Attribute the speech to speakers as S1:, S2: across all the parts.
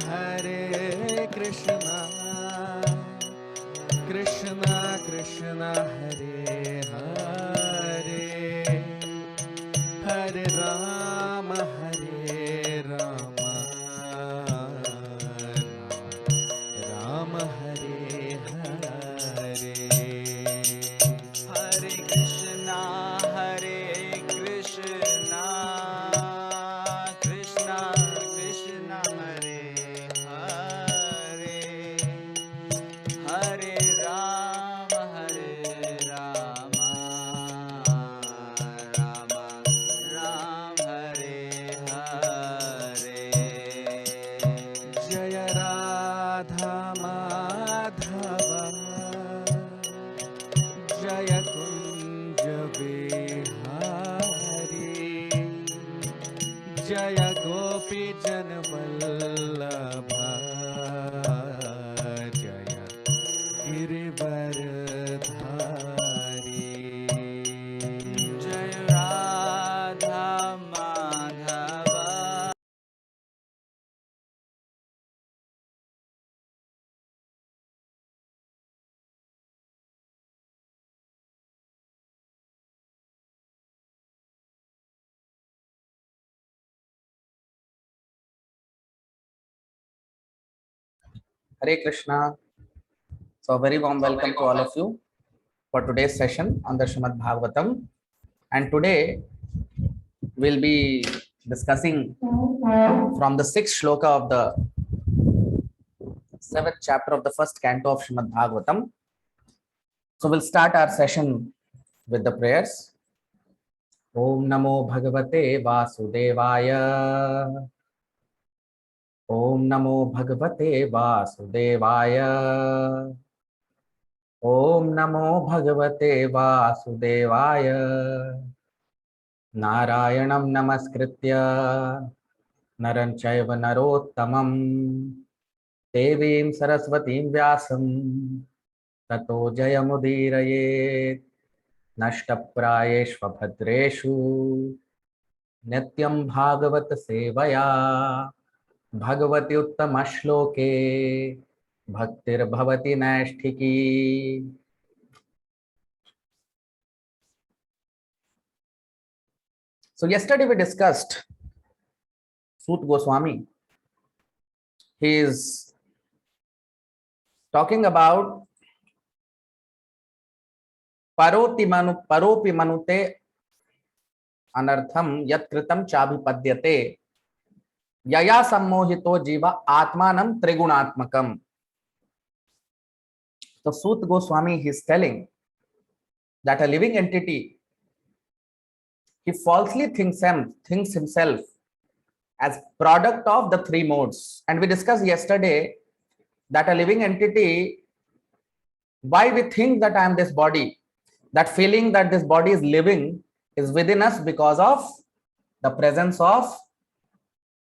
S1: Hare Krishna, Krishna Krishna Hare Hare, Hare Rama, Rama Hare Hare.
S2: Hare Krishna, Krishna Krishna Hare Hare, Hare Rama, Rama Ram Hare Hare.
S1: Jaya Radha Madhava, Jaya Kunja Bihari, Jaya Gopi Janvallabha, Jaya Girivardhari.
S2: Jai Radha Madhava.
S3: Hare Krishna. So, a very warm welcome to all of you for today's session on the Srimad Bhagavatam. And today we'll be discussing from the sixth shloka of the seventh chapter of the first canto of Srimad Bhagavatam. So, we'll start our session with the prayers. Om Namo Bhagavate Vasudevaya. Om Namo Bhagavate Vasudevaya. Om Namo Bhagavate Vasudevaya. Narayanam Namaskritya Naran Chaiva Narottamam Devim Saraswatim Vyasam Tato Jayamudiraye Nashtaprayeshva Bhadreshu Nityam Bhagavat Sevaya Bhagavati Uttamashloke Bhaktir Bhavati Naishthiki. So yesterday we discussed Sut Goswami. He is talking about paropi manute anartham yat kritam chabhipadyate yaya sammohito jiva atmanam trigunatmakam. So Sut Goswami is telling that a living entity, he falsely thinks himself as product of the three modes. And we discussed yesterday that a living entity, why we think that I am this body, that feeling that this body is living is within us because of the presence of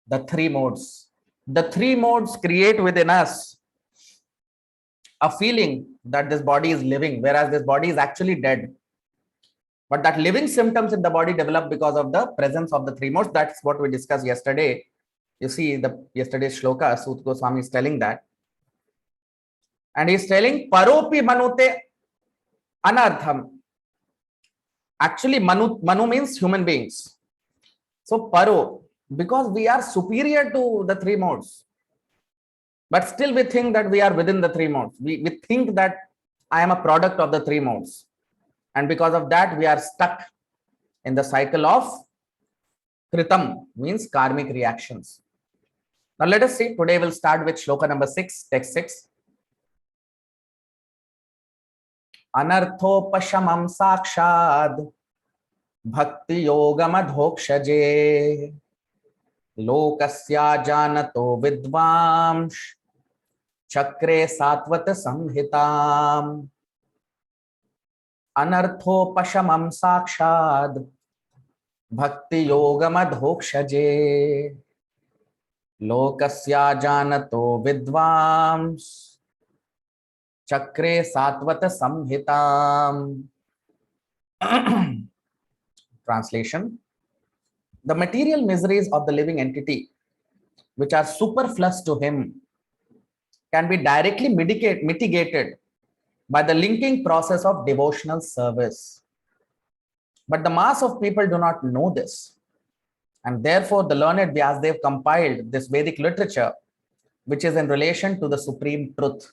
S3: the three modes. The three modes create within us a feeling that this body is living, whereas this body is actually dead. But that living symptoms in the body develop because of the presence of the three modes. That's what we discussed yesterday. You see, the yesterday's shloka, Sut Goswami is telling that. And he's telling paropi manute anartham. Actually, manu means human beings. So paro, because we are superior to the three modes, but still we think that we are within the three modes. We think that I am a product of the three modes. And because of that, we are stuck in the cycle of kritam, means karmic reactions. Now let us see. Today we'll start with shloka number 6, text 6. Anarthopashamam sakshad bhakti yogamadhokshaje lokasya janato vidvamsh chakre satvat samhitam. Anarthopashamam sakshad bhakti yogamadhokshaje lokasya janato vidvamsh Chakre Satvata Samhitam. Translation: the material miseries of the living entity which are superfluous to him, can be directly mitigated by the linking process of devotional service. But the mass of people do not know this. And therefore, the learned Vyasadeva compiled this Vedic literature, which is in relation to the supreme truth.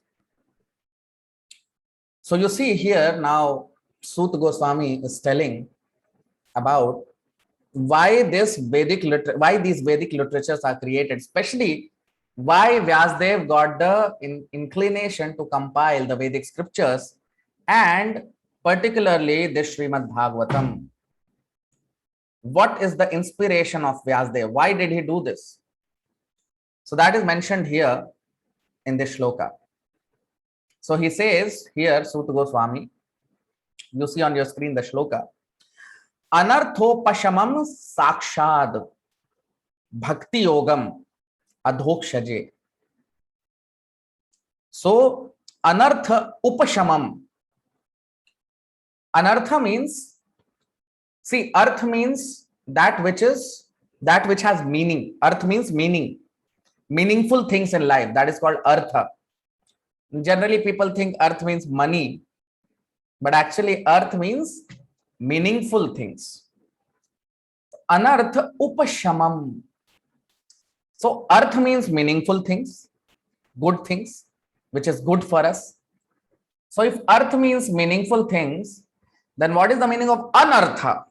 S3: So you see here now, Suta Goswami is telling about why these Vedic literatures are created, especially why Vyasadeva got the inclination to compile the Vedic scriptures, and particularly the Srimad Bhagavatam. What is the inspiration of Vyasadeva? Why did he do this? So that is mentioned here in this shloka. So he says here, Suta Goswami, you see on your screen the shloka, Anarthopashamam sakshad bhakti yogam adhokshaje. So anartha upashamam. Anartha means, see, arth means that which has meaning. Arth means meaning, meaningful things in life. That is called artha. Generally, people think arth means money, but actually arth means meaningful things. Anartha upashamam. So arth means meaningful things, good things, which is good for us. So if arth means meaningful things, then what is the meaning of anartha?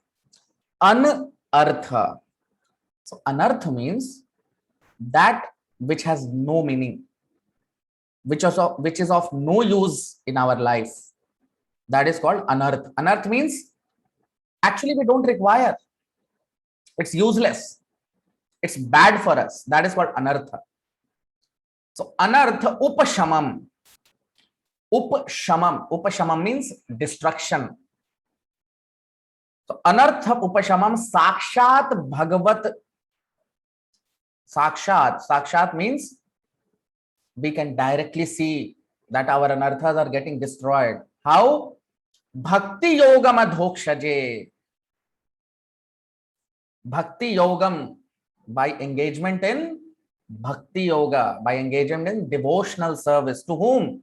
S3: Anartha. So anartha means that which has no meaning, which is of no use in our life. That is called anartha. Anartha means actually we don't require. It's useless. It's bad for us. That is called anartha. So anartha upashamam. Upashamam means destruction. So anartha upashamam sakshat bhagavat. Sakshat means we can directly see that our anarthas are getting destroyed. How? Bhakti yogam adhokshaje. Bhakti yogam, by engagement in bhakti yoga, by engagement in devotional service. To whom?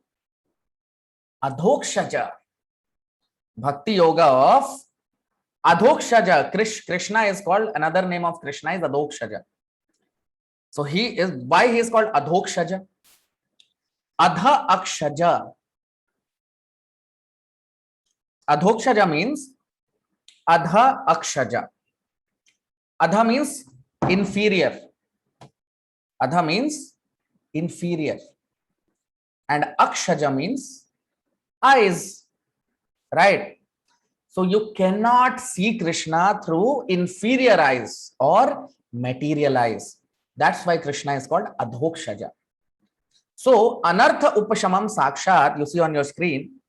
S3: Adhokshaja. Bhakti yoga of Adhokshaja. Krishna is called, another name of Krishna is Adhokshaja. So why he is called Adhokshaja? Adha akshaja. Adhokshaja means Adha akshaja. Adha means inferior. Adha means inferior. And akshaja means eyes. Right? So you cannot see Krishna through inferior eyes or material eyes. That's why Krishna is called Adhokshaja. So anartha upashamam sakshat, you see on your screen,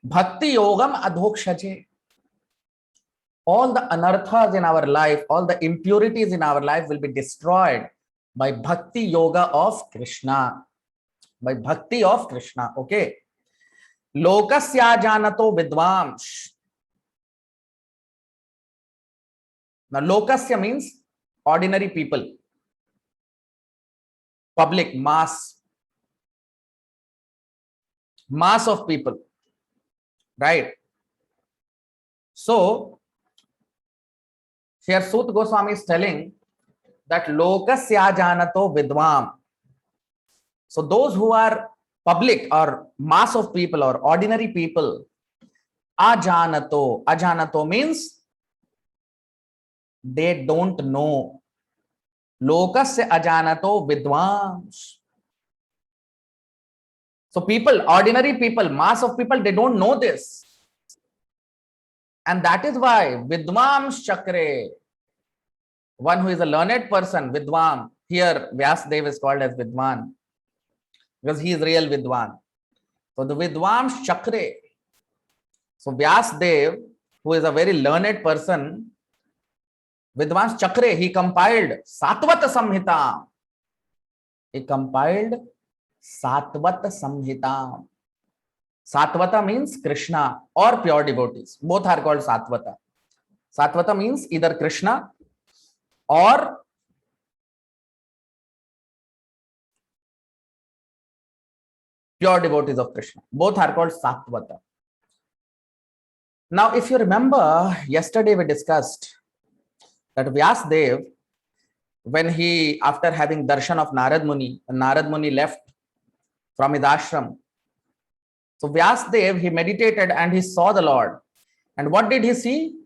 S3: bhakti yogam adhokshaje. All the anarthas in our life, all the impurities in our life will be destroyed by bhakti yoga of Krishna. By bhakti of Krishna. Okay. Lokasya janato vidvamsh. Now lokasya means ordinary people, public, mass of people, right? So here Suta Goswami is telling that lokasya janato vidvam. So those who are public or mass of people or ordinary people, ajanato means they don't know. Lokasya ajanato vidvams. So people, ordinary people, mass of people, they don't know this. And that is why vidvams chakre, one who is a learned person, vidvam, here Vyasadeva is called as vidvan, because he is real vidvan. So the vidvams chakre. So Vyasadeva, who is a very learned person, Vidvans Chakre, he compiled Satvata Samhita. He compiled Satvata Samhita. Satvata means Krishna or pure devotees. Both are called Satvata. Satvata means either Krishna or pure devotees of Krishna. Both are called Satvata. Now, if you remember, yesterday we discussed that Vyasdev, when he, after having darshan of Narad Muni left from his ashram. So Vyasdev, he meditated and he saw the Lord. And what did he see?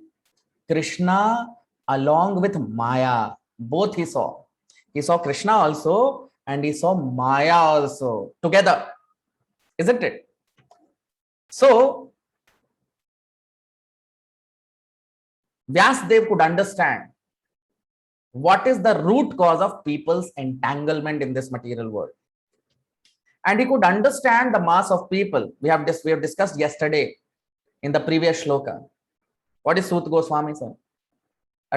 S3: Krishna along with Maya. Both he saw. He saw Krishna also and he saw Maya also together. Isn't it? So Vyasdev could understand what is the root cause of people's entanglement in this material world. And he could understand the mass of people. We have discussed yesterday in the previous shloka. What is Sut Goswami said?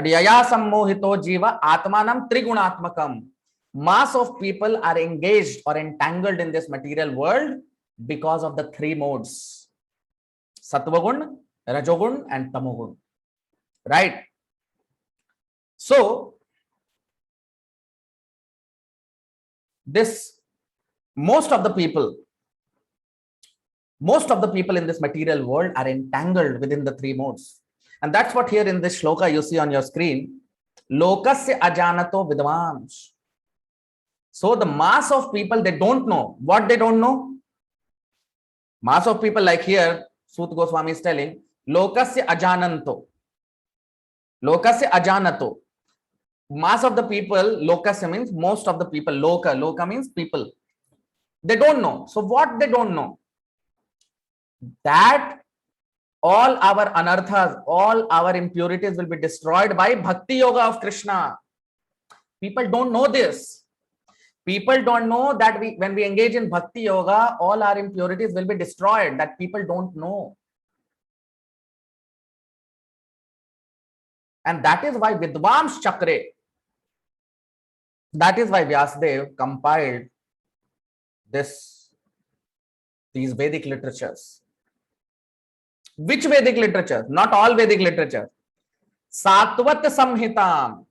S3: Yaya sammohito jiva atmanam trigunatmakam. Mass of people are engaged or entangled in this material world because of the three modes. Sattvagun, Rajogun and Tamogun. Right? So, most of the people in this material world are entangled within the three modes. And that's what here in this shloka you see on your screen. Lokasya ajanato vidvams. So the mass of people, they don't know. What they don't know? Mass of people, like here, Sut Goswami is telling, Lokasya ajananto. Lokasya ajanato. Mass of the people, lokasya means most of the people. Loka means people. They don't know. So what they don't know? That all our anarthas, all our impurities will be destroyed by Bhakti Yoga of Krishna. People don't know this. People don't know that when we engage in Bhakti Yoga, all our impurities will be destroyed. That people don't know. And that is why Vidvams Chakre, that is why Vyasadeva compiled these Vedic literatures. Which Vedic literature? Not all Vedic literature. Satvat Samhitam.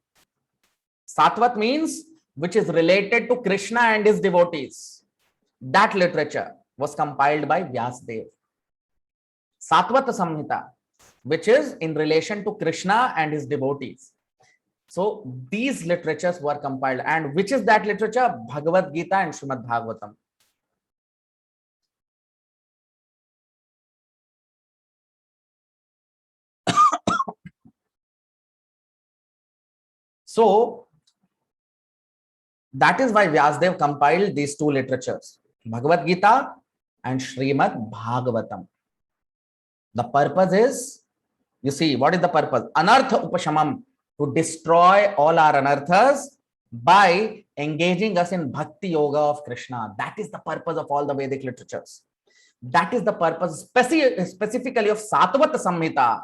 S3: Satvat means which is related to Krishna and his devotees. That literature was compiled by Vyasadeva. Satvat Samhita, which is in relation to Krishna and his devotees. So these literatures were compiled. And which is that literature? Bhagavad Gita and Srimad Bhagavatam. So that is why Vyasadeva compiled these two literatures, Bhagavad Gita and Srimad Bhagavatam. The purpose is, you see, what is the purpose? Anartha upashamam, to destroy all our anarthas by engaging us in Bhakti Yoga of Krishna. That is the purpose of all the Vedic literatures. That is the purpose specifically of Satvat Samhita.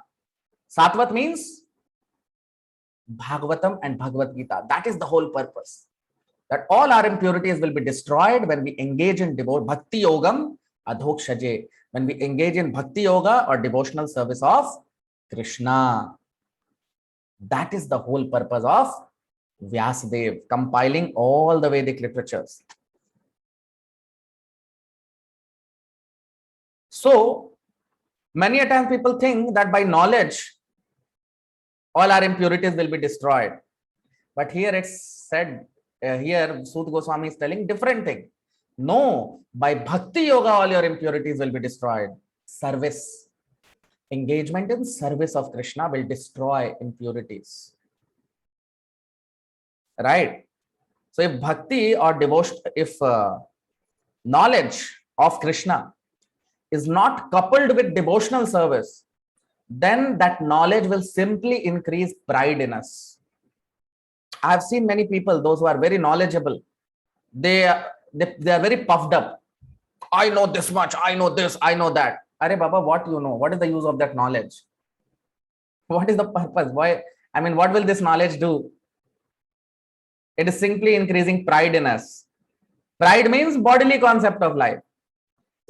S3: Satvat means Bhagavatam and Bhagavad Gita. That is the whole purpose. That all our impurities will be destroyed when we engage in Bhakti Yogam Adhokshaje. When we engage in Bhakti Yoga or devotional service of Krishna. That is the whole purpose of Vyasadeva compiling all the Vedic literatures. So, many a time people think that by knowledge, all our impurities will be destroyed. But here it's said, here Sut Goswami is telling different thing. No, by Bhakti Yoga, all your impurities will be destroyed. Service. Engagement in service of Krishna will destroy impurities. Right? So if bhakti or devotion, if knowledge of Krishna is not coupled with devotional service, then that knowledge will simply increase pride in us. I have seen many people, those who are very knowledgeable, they are very puffed up. I know this much, I know this, I know that. Arey Baba, what you know? What is the use of that knowledge? What is the purpose? Why? I mean, what will this knowledge do? It is simply increasing pride in us. Pride means bodily concept of life.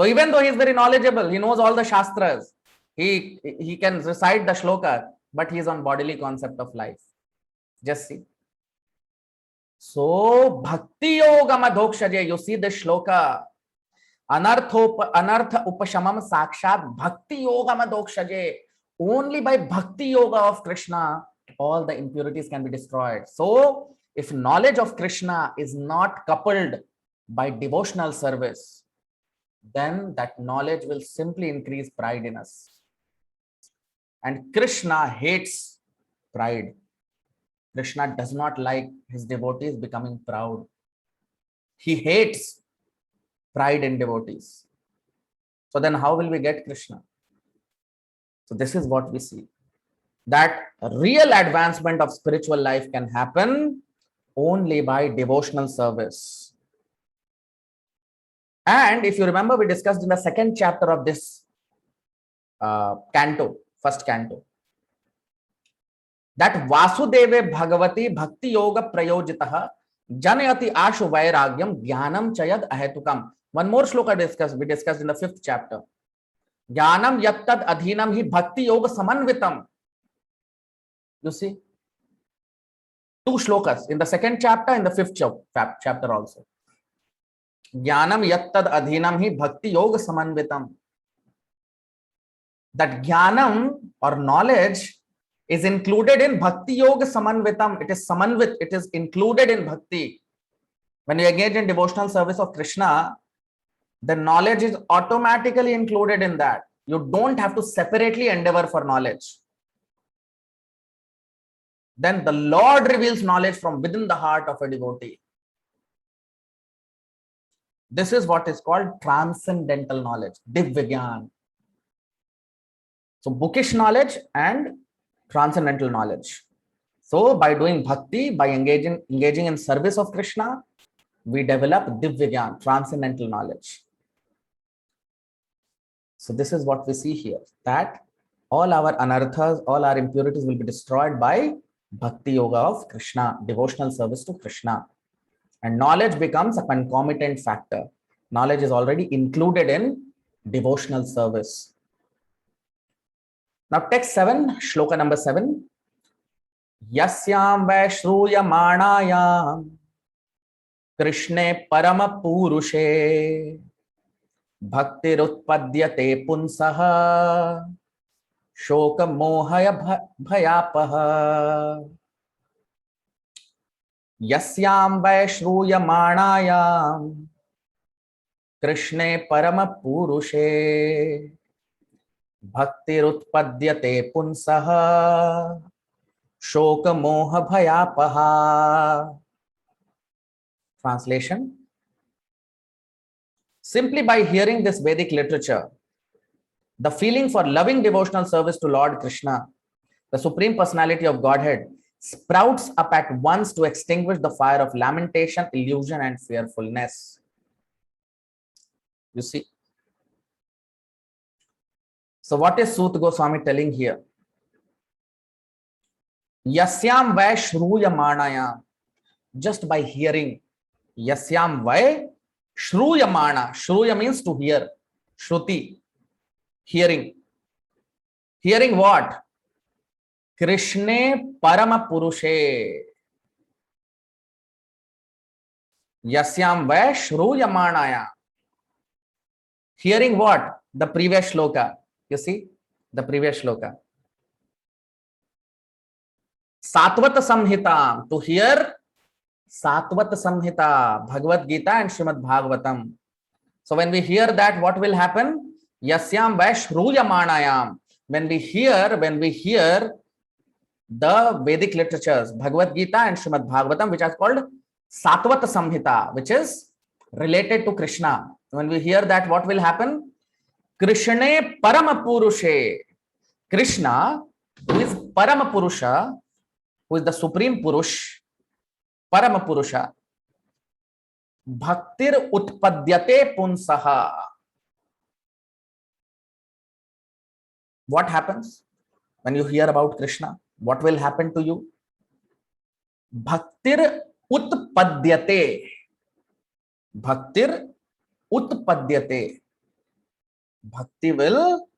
S3: So even though he is very knowledgeable, he knows all the shastras, he can recite the shloka, but he is on bodily concept of life. Just see. So Bhakti Yoga Madhokshaje, you see the shloka. Anartha upashamam sakshat bhakti yoga madokshage. Only by bhakti yoga of Krishna, all the impurities can be destroyed. So, if knowledge of Krishna is not coupled by devotional service, then that knowledge will simply increase pride in us. And Krishna hates pride. Krishna does not like his devotees becoming proud. He hates pride in devotees. So then how will we get Krishna? So this is what we see, that real advancement of spiritual life can happen only by devotional service. And if you remember, we discussed in the second chapter of this canto, first canto, that Vasudeve Bhagavati Bhakti Yoga Prayojitaha Janayati Ashu Vairagyam Jnanam Chayad Ahetukam. One more shloka we discussed in the fifth chapter. Jnanam Yattad Adhinam Hi Bhakti Yoga Samanvitam. You see, two shlokas in the second chapter, in the fifth chapter also. Jnanam Yattad Adhinam Hi Bhakti Yoga Samanvitam. That Jnanam or knowledge is included in Bhakti Yoga Samanvitam. It is Samanvit, it is included in Bhakti. When you engage in devotional service of Krishna, the knowledge is automatically included in that. You don't have to separately endeavor for knowledge. Then the Lord reveals knowledge from within the heart of a devotee. This is what is called transcendental knowledge, Divya Gyan. So bookish knowledge and transcendental knowledge. So by doing bhakti, by engaging in service of Krishna, we develop Divya Gyan, transcendental knowledge. So this is what we see here, that all our anarthas, all our impurities will be destroyed by bhakti yoga of Krishna, devotional service to Krishna. And knowledge becomes a concomitant factor. Knowledge is already included in devotional service. Now text 7, shloka number 7. Yasyam vaishruyamanayam Krishne parama purushe Bhaktirutpadyate punsaha Shoka mohaya bhayapaha. Yasyam vaishruyamanayam Krishne parama purushe Bhaktirutpadyate punsaha Shoka moha bhayapaha. Translation. Simply by hearing this Vedic literature, the feeling for loving devotional service to Lord Krishna, the Supreme Personality of Godhead, sprouts up at once to extinguish the fire of lamentation, illusion, and fearfulness. You see. So what is Suta Goswami telling here? Yasyam vai shruyamana. Just by hearing. Yasyam vai shruyamana. Shruya means to hear. Shruti. Hearing. Hearing what? Krishne parama purushe. Yasyam vai shruyamanaya. Hearing what? The previous shloka. You see? The previous shloka. Satvat Samhita. To hear Satvat Samhita, Bhagavad Gita and Srimad Bhagavatam. So when we hear that, what will happen? Yasyam Vaishruyamanayam. When we hear the Vedic literatures, Bhagavad Gita and Srimad Bhagavatam, which are called Satvat Samhita, which is related to Krishna. When we hear that, what will happen? Krishne Parama Purushe. Krishna, who is Parama Purusha, who is the Supreme Purush, Parama Purusha, Bhaktir Utpadyate Punsaha. What happens when you hear about Krishna? What will happen to you? Bhaktir Utpadyate. Bhaktir Utpadyate. Bhakti will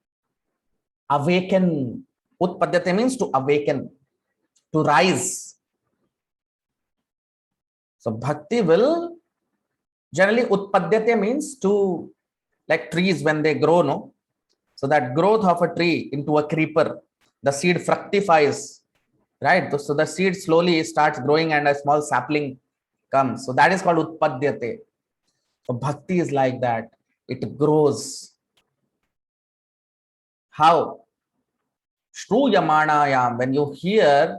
S3: awaken. Utpadyate means to awaken, to rise. So bhakti will, generally utpadyate means to like trees when they grow, no? So that growth of a tree into a creeper, the seed fructifies, right? So the seed slowly starts growing and a small sapling comes. So that is called utpadyate. So bhakti is like that. It grows. How? Shruyamanayam, when you hear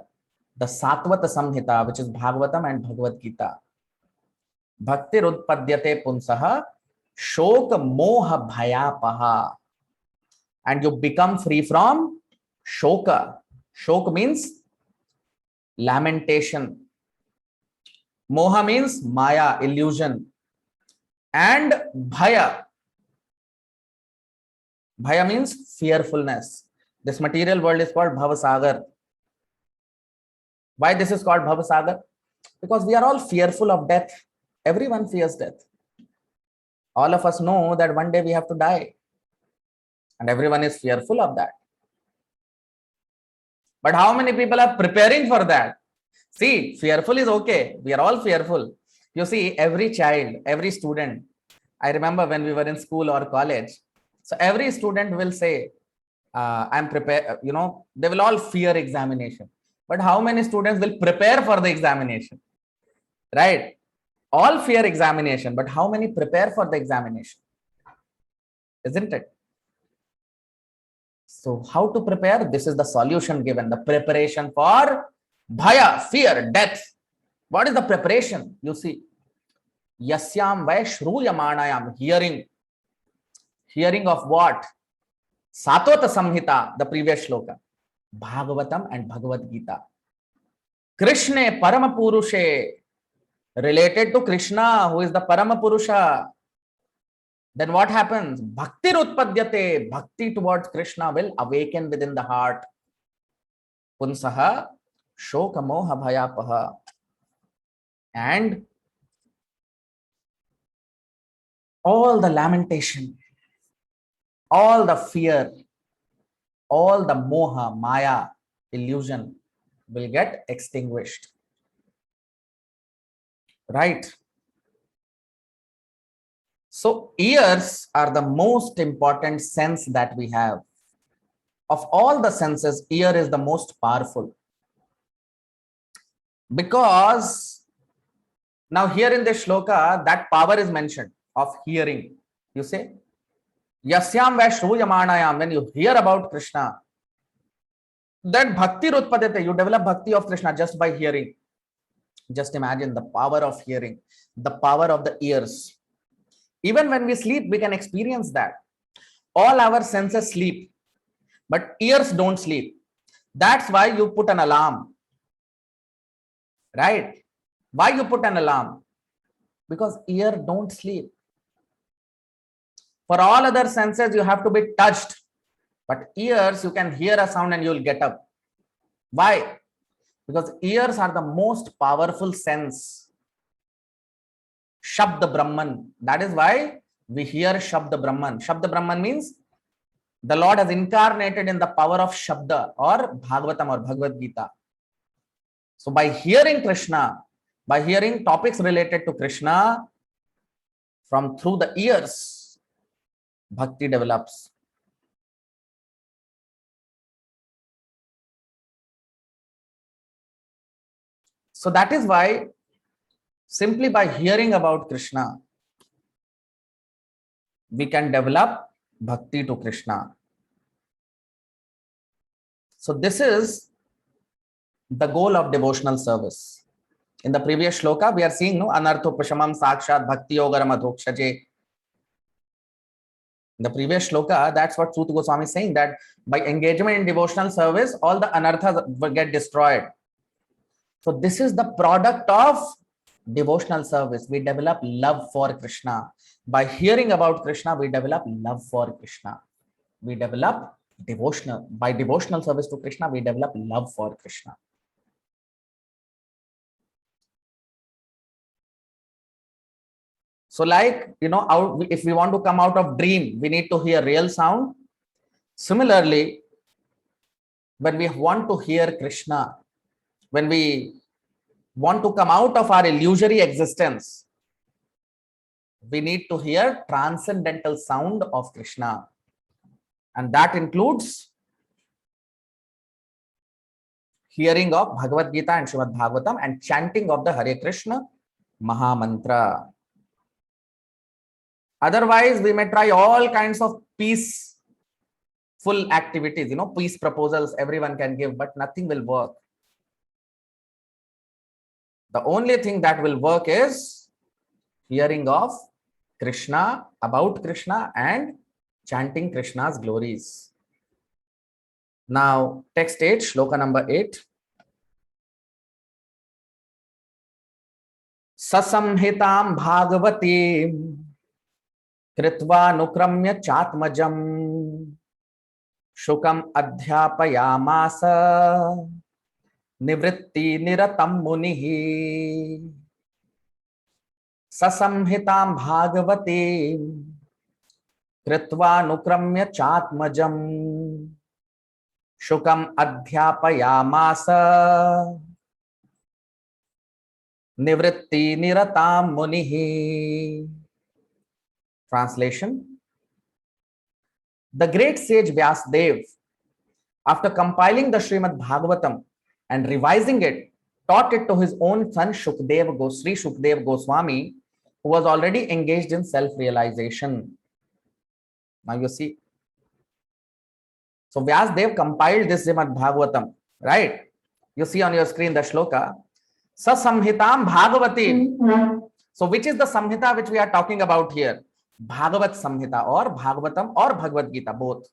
S3: the Satvata Samhita, which is Bhagavatam and Bhagavad Gita, Bhakti Rutpadyate Punsaha, Shoka Moha Bhayapaha, and you become free from Shoka. Shoka means lamentation. Moha means Maya, illusion. And Bhaya. Bhaya means fearfulness. This material world is called Bhavasagar. Why this is called Bhavasagar? Because we are all fearful of death. Everyone fears death. All of us know that one day we have to die. And everyone is fearful of that. But how many people are preparing for that? See, fearful is okay. We are all fearful. You see, every child, every student, I remember when we were in school or college, so every student will say, I'm prepared, they will all fear examination. But how many students will prepare for the examination? Right? All fear examination, but how many prepare for the examination? Isn't it? So how to prepare? This is the solution given, the preparation for bhaya, fear, death. What is the preparation? You see, yasyam vai shruyamanayam, hearing. Hearing of what? Satvata Samhita, the previous shloka. Bhagavatam and Bhagavad Gita. Krishna Paramapurushe, related to Krishna, who is the Paramapurusha. Then what happens? Bhakti Rutpadyate, bhakti towards Krishna will awaken within the heart. Punsaha Shoka Moha Bhayapaha. And all the lamentation, all the fear, all the moha, maya, illusion will get extinguished. Right? So ears are the most important sense that we have. Of all the senses, ear is the most powerful. Because now here in this shloka, that power is mentioned of hearing. You say, Yasyam va shruyamanayam, when you hear about Krishna, then bhakti rutpadete, you develop bhakti of Krishna just by hearing. Just imagine the power of hearing, the power of the ears. Even when we sleep, we can experience that. All our senses sleep, but ears don't sleep. That's why you put an alarm. Right? Why you put an alarm? Because ear don't sleep. For all other senses, you have to be touched. But ears, you can hear a sound and you will get up. Why? Because ears are the most powerful sense. Shabda Brahman. That is why we hear Shabda Brahman. Shabda Brahman means the Lord has incarnated in the power of Shabda or Bhagavatam or Bhagavad Gita. So by hearing Krishna, by hearing topics related to Krishna from through the ears, bhakti develops. So that is why simply by hearing about Krishna, we can develop bhakti to Krishna. So this is the goal of devotional service. In the previous shloka, we are seeing anartho prashamam sakshat bhakti yogaram adhokshaje. In the previous shloka, that's what Suta Goswami is saying, that by engagement in devotional service, all the anarthas will get destroyed. So this is the product of devotional service. We develop love for Krishna. By hearing about Krishna, we develop love for Krishna. We develop by devotional service to Krishna, we develop love for Krishna. So like, if we want to come out of dream, we need to hear real sound. Similarly, when we want to hear Krishna, when we want to come out of our illusory existence, we need to hear transcendental sound of Krishna, and that includes hearing of Bhagavad Gita and Srimad Bhagavatam and chanting of the Hare Krishna Maha Mantra. Otherwise, we may try all kinds of peaceful activities, peace proposals everyone can give, but nothing will work. The only thing that will work is hearing of Krishna, about Krishna, and chanting Krishna's glories. Now, text 8, shloka number 8. Sasamhitam bhagavatim कृत्वा नुक्रम्य चात्मजं शुकम अध्यापयामास निवृत्ति निरतं मुनिः ससंहितां भागवते कृत्वा नुक्रम्य चात्मजं शुकम अध्यापयामास निवृत्ति निरतां मुनिः. Translation: the great sage Vyasdev, after compiling the Srimad Bhagavatam and revising it, taught it to his own son Shukdev Goswami, who was already engaged in self-realization. Now you see. So Vyasdev compiled this Srimad Bhagavatam, right? You see on your screen the shloka. Sasamhitam Bhagavati. So which is the Samhita which we are talking about here? Bhagavat Samhita or Bhagavatam or Bhagavad Gita, both.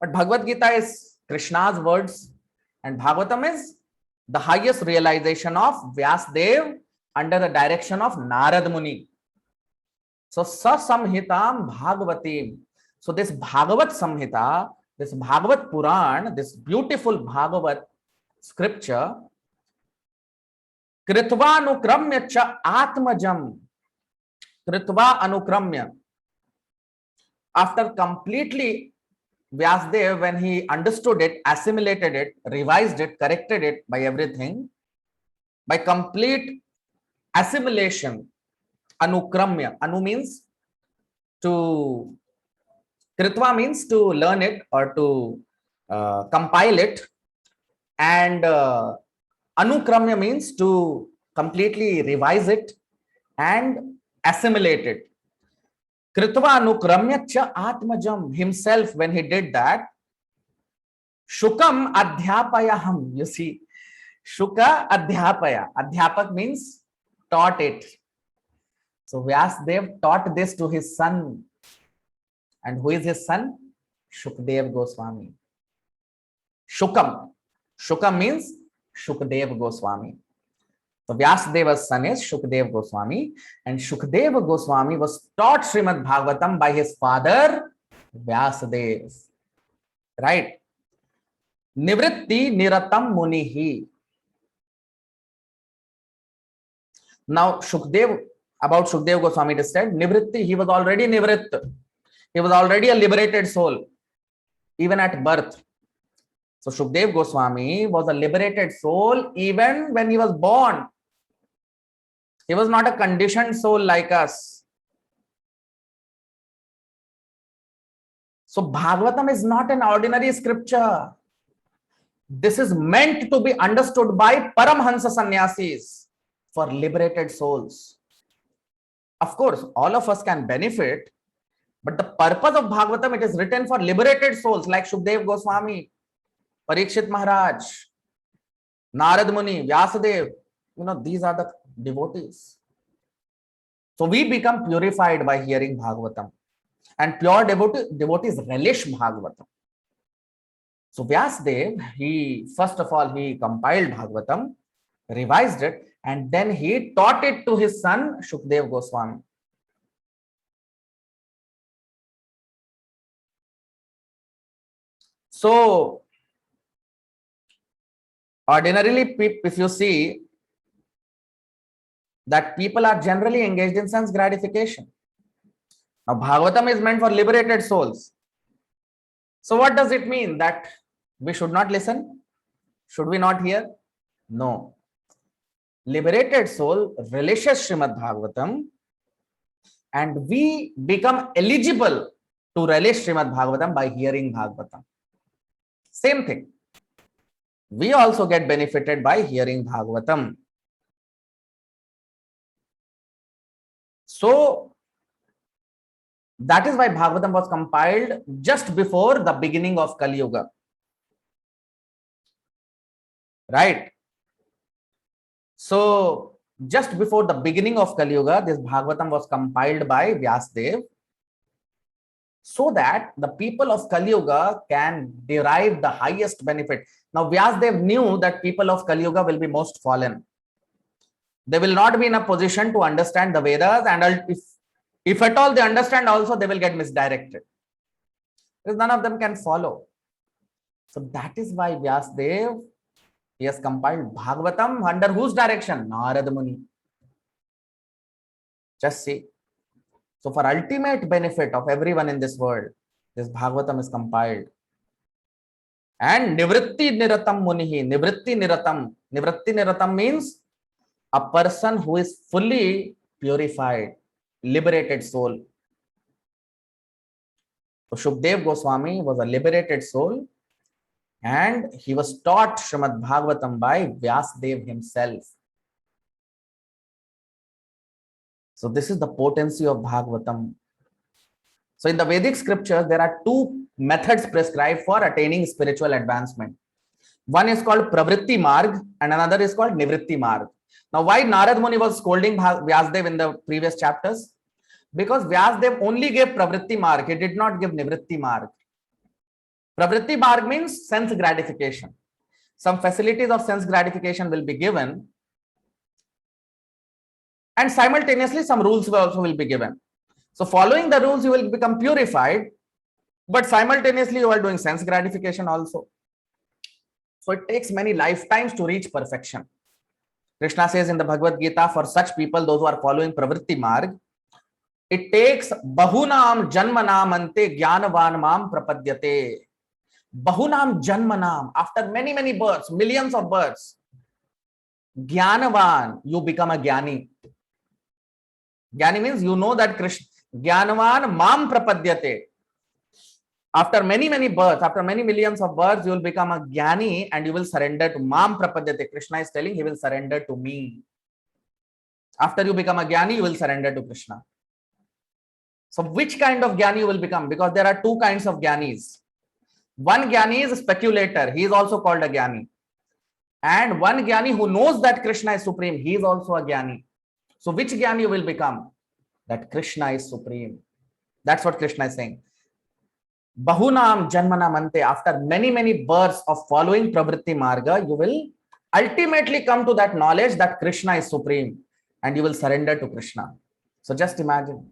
S3: But Bhagavad Gita is Krishna's words and Bhagavatam is the highest realization of Vyasdev under the direction of Narad Muni. So Sasamhitam Bhagavati. So this Bhagavat Samhita, this Bhagavat Puran, this beautiful Bhagavat scripture, Kritva Anukramya cha Atmajam. Kritva Anukramya. After completely Vyasdev, when he understood it, assimilated it, revised it, corrected it by everything, by complete assimilation, Anukramya. Anu means to, Kritva means to learn it or to compile it, and Anukramya means to completely revise it and assimilate it. Kritva Anukramya cha Atmajam. Himself, when he did that, Shukam Adhyapayaham. You see, Shuka Adhyapaya. Adhyapak means taught it. So Vyasdev taught this to his son. And who is his son? Shukdev Goswami. Shukam. Shukam means Shukdev Goswami. So Vyasadeva's son is Shukdev Goswami, and Shukdev Goswami was taught Srimad Bhagavatam by his father Vyasadev. Right? Nivritti Niratam Munihi. Now Shukdev, about Shukdev Goswami it is said, Nivritti, he was already Nivritt. He was already a liberated soul, even at birth. So Shukdev Goswami was a liberated soul even when he was born. He was not a conditioned soul like us. So Bhagavatam is not an ordinary scripture. This is meant to be understood by Paramhansa Sannyasis for liberated souls. Of course, all of us can benefit, but the purpose of Bhagavatam, it is written for liberated souls like Shukdev Goswami, Parikshit Maharaj, Narad Muni, Vyasadev. These are the devotees. So we become purified by hearing Bhagavatam. And pure devotees relish Bhagavatam. So Vyasadev, first of all, he compiled Bhagavatam, revised it, and then he taught it to his son, Shukdev Goswami. So, ordinarily, if you see that people are generally engaged in sense gratification. Now, Bhagavatam is meant for liberated souls. So, what does it mean? That we should not listen? Should we not hear? No. Liberated soul relishes Srimad Bhagavatam and we become eligible to relish Srimad Bhagavatam by hearing Bhagavatam. Same thing. We also get benefited by hearing Bhagavatam. So that is why Bhagavatam was compiled just before the beginning of Kali Yuga. Right? So just before the beginning of Kali Yuga, this Bhagavatam was compiled by Vyasadeva, so that the people of Kali Yuga can derive the highest benefit. Now Vyasadeva knew that people of Kali Yuga will be most fallen. They will not be in a position to understand the Vedas, and if at all they understand also, they will get misdirected, because none of them can follow. So that is why Vyasadeva, he has compiled Bhagavatam under whose direction? Narad Muni. Just see. So for ultimate benefit of everyone in this world, this Bhagavatam is compiled. And Nivritti Niratam Munihi. Nivritti Niratam. Nivritti Niratam means a person who is fully purified, liberated soul. So Shukdev Goswami was a liberated soul, and he was taught Srimad Bhagavatam by Vyasadeva himself. So this is the potency of Bhagavatam. So in the Vedic scriptures, there are two methods prescribed for attaining spiritual advancement. One is called Pravritti Marg and another is called Nivritti Marg. Now, why Narad Muni was scolding Vyasadeva in the previous chapters? Because Vyasadeva only gave Pravritti Marg. He did not give Nivritti Marg. Pravritti Marg means sense gratification. Some facilities of sense gratification will be given, and simultaneously some rules also will be given. So following the rules, you will become purified, but simultaneously you are doing sense gratification also. So it takes many lifetimes to reach perfection. Krishna says in the Bhagavad Gita, for such people, those who are following Pravritti Marg, it takes Bahunam Janmanam Ante Jnanavan Mam Prapadyate. Bahunam Janmanam, after many births, millions of births, Jnanavan, you become a Jnani. Jnani means you know that Krishna. Jnanavan Mam Prapadyate. After many births, after many millions of births, you will become a Jnani and you will surrender to Mam Prapadyate. Krishna is telling he will surrender to me. After you become a Jnani, you will surrender to Krishna. So which kind of Jnani you will become? Because there are two kinds of Jnanis. One Jnani is a speculator. He is also called a Jnani. And one Jnani who knows that Krishna is supreme. He is also a Jnani. So which Jnani you will become? That Krishna is supreme. That's what Krishna is saying. Bahunam Janmanam Ante, after many births of following Pravritti Marga, you will ultimately come to that knowledge that Krishna is supreme and you will surrender to Krishna. So just imagine,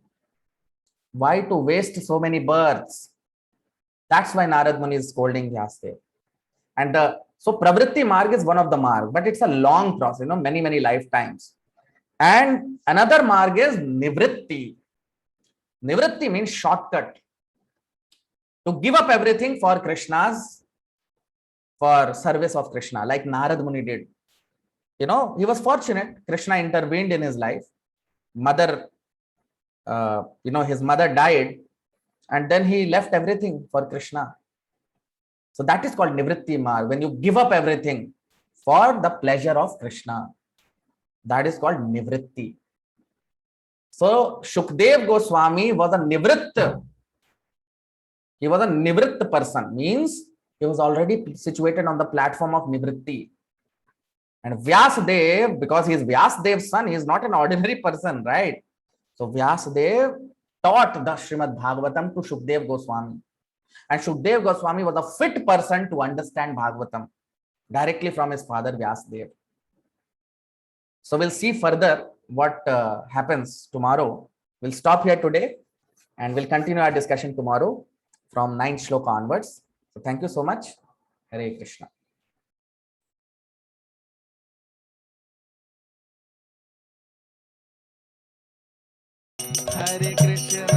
S3: why to waste so many births? That's why Narad Muni is scolding Vyasadeva. And so Pravritti Marg is one of the marg, but it's a long process, many lifetimes. And another marg is Nivritti. Nivritti means shortcut. To give up everything for Krishna's, for service of Krishna, like Narad Muni did. He was fortunate. Krishna intervened in his life. His mother died, and then he left everything for Krishna. So that is called Nivritti Marg, when you give up everything for the pleasure of Krishna. That is called Nivritti. So Shukdev Goswami was a Nivritt. He was a Nivritt person, means he was already situated on the platform of Nivritti. And Vyasadeva, because he is Vyasadev's son, he is not an ordinary person, right? So Vyasadeva taught the Srimad Bhagavatam to Shukdev Goswami. And Shukdev Goswami was a fit person to understand Bhagavatam directly from his father Vyasadeva. So we'll see further what happens tomorrow. We'll stop here today and we'll continue our discussion tomorrow from 9th shloka onwards. So thank you so much. Hare Krishna.
S1: Hare Krishna,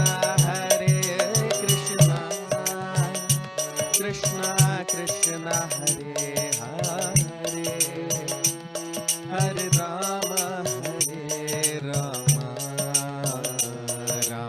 S1: Krishna Krishna, Hare Hare, Hare Rama, Rama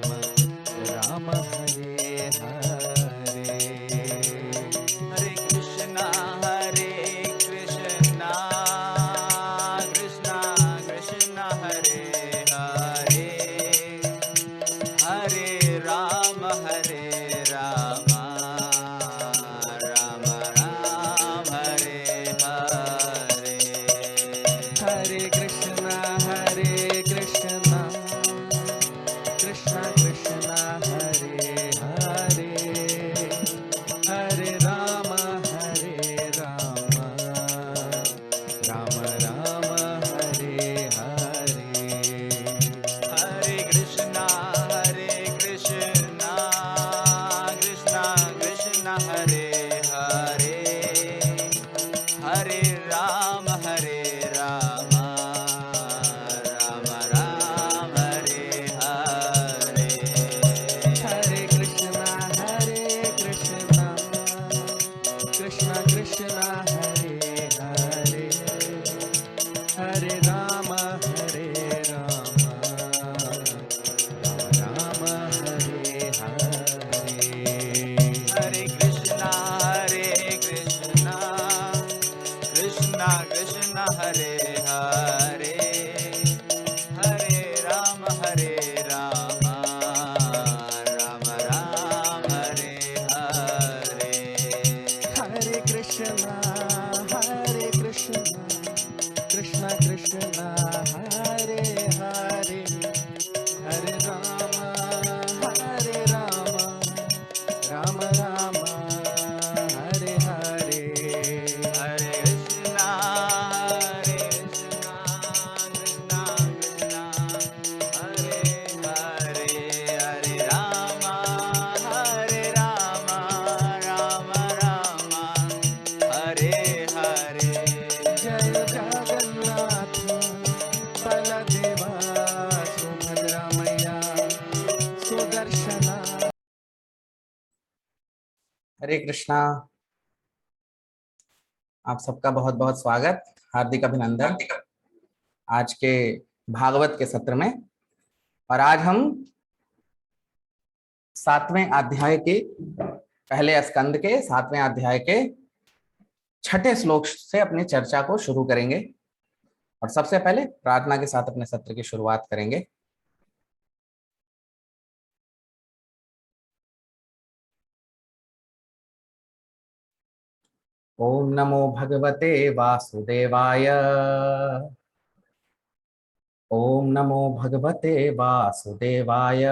S2: Ram Ram Ram Hare Hare
S1: Hare Krishna, Krishna Krishna, Hare Hare, Hare Rama, Rama Rama, Hare Hare.
S2: Hare Krishna, Krishna Krishna, Hare Hare, Hare Rama, Rama Rama, Hare Hare.
S1: जय जगन्नाथ बलदेवा सुभद्रा मैया सुदर्शना.
S3: हरे कृष्णा। आप सबका बहुत बहुत स्वागत, हार्दिक अभिनंदन आज के भागवत के सत्र में। और आज हम 7वें अध्याय के पहले स्कंद के 7वें अध्याय के 6ठे श्लोक से अपनी चर्चा को शुरू करेंगे। और सबसे पहले प्रार्थना के साथ अपने सत्र की शुरुआत करेंगे। ओम नमो भगवते वासुदेवाय। ओम नमो भगवते वासुदेवाय।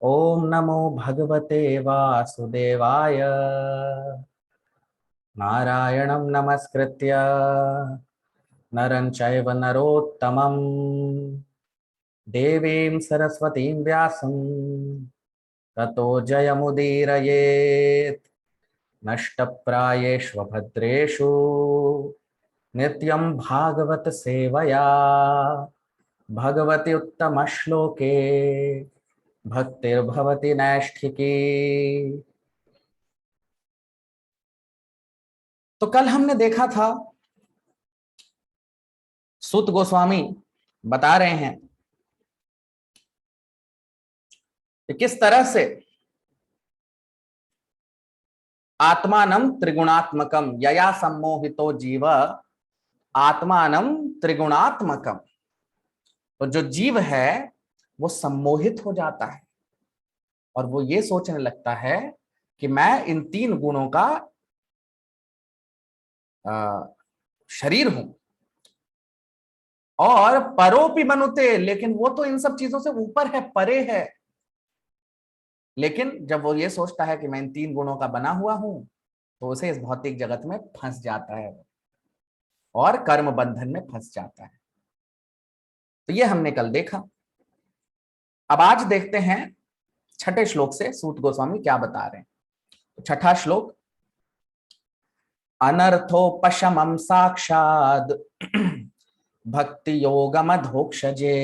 S3: ओम नमो भगवते वासुदेवाय। नारायणं नमस्कृत्य नरं चैव नरोत्तमं देवीं सरस्वतीं व्यासं ततो जयमुदीरयेत्। नष्टप्रायेष्व भद्रेषु नित्यं भागवत सेवया भगवति उत्तम श्लोके भक्तिर्भवति नैष्ठिकी। तो कल हमने देखा था, सूत गोस्वामी बता रहे हैं कि किस तरह से आत्मानं त्रिगुणात्मकम यया सम्मोहितो जीव आत्मानं त्रिगुणात्मकम। तो जो जीव है वो सम्मोहित हो जाता है और वो ये सोचने लगता है कि मैं इन 3 गुणों का शरीर हूं। और परोपि मनुते, लेकिन वो तो इन सब चीजों से ऊपर है, परे है। लेकिन जब वो ये सोचता है कि मैं इन 3 गुणों का बना हुआ हूं, तो उसे इस भौतिक जगत में फंस जाता है और कर्म बंधन में फंस जाता है। तो ये हमने कल देखा। अब आज देखते हैं 6ठे श्लोक से सूत गोस्वामी क्या बता रहे हैं। तो 6ठा श्लोक, अनर्थोपशमं साक्षाद भक्ति योगमधोक्षजे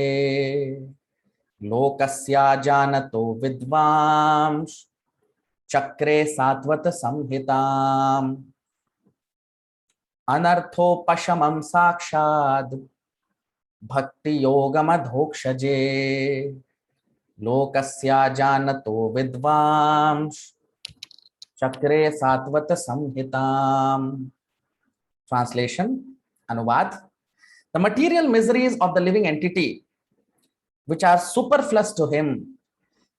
S3: लोकस्या जानतो विद्वांस चक्रे सात्वत संहिताम। अनर्थोपशमं साक्षाद भक्ति योगमधोक्षजे लोकस्या जानतो विद्वांस चक्रे सात्वत संहिताम। ट्रांसलेशन, अनुवाद। The material miseries of the living entity, which are superfluous to him,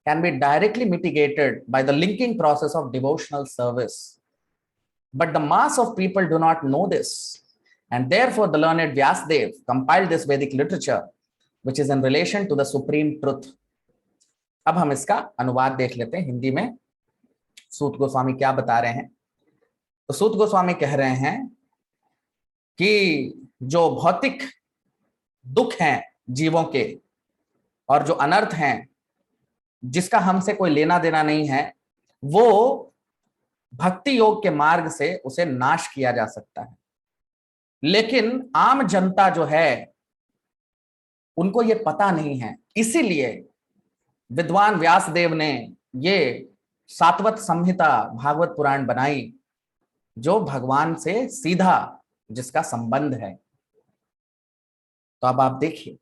S3: can be directly mitigated by the linking process of devotional service. But the mass of people do not know this, and therefore the learned Vyasdev compiled this Vedic literature, which is in relation to the supreme truth. अब हम इसका अनुवाद देख लेते हैं हिंदी में। सूत गोस्वामी क्या बता रहे हैं। तो सूत गोस्वामी कह रहे हैं कि जो भौतिक दुख हैं जीवों के और जो अनर्थ हैं जिसका हमसे कोई लेना देना नहीं है, वो भक्ति योग के मार्ग से उसे नाश किया जा सकता है। लेकिन आम जनता जो है उनको ये पता नहीं है, इसीलिए विद्वान व्यासदेव ने ये सात्वत संहिता भागवत पुराण बनाई, जो भगवान से सीधा जिसका संबंध है। तो अब आप देखिए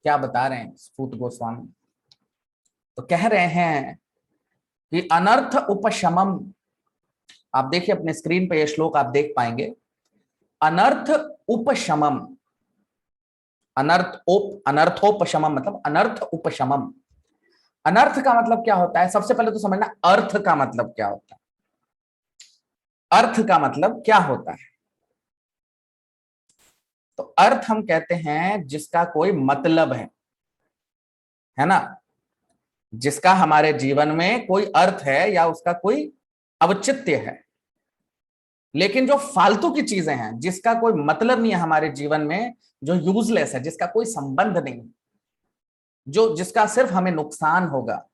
S3: क्या बता रहे हैं सूत गोस्वामी। तो कह रहे हैं कि अनर्थ उपशमम, आप देखिए अपने स्क्रीन पे ये श्लोक आप देख पाएंगे। अनर्थ उपशमम, अनर्थोपशमम मतलब अनर्थ उपशमम। अनर्थ का मतलब क्या होता है, सबसे पहले तो समझना अर्थ का मतलब क्या होता है। अर्थ का मतलब क्या होता है? तो अर्थ हम कहते हैं जिसका कोई मतलब है ना, जिसका हमारे जीवन में कोई अर्थ है या उसका कोई औचित्य है। लेकिन जो फालतू की चीजें हैं, जिसका कोई मतलब नहीं है हमारे जीवन में, जो यूजलेस है, जिसका कोई संबंध नहीं, जो जिसका सिर्फ हमें नुकसान होगा,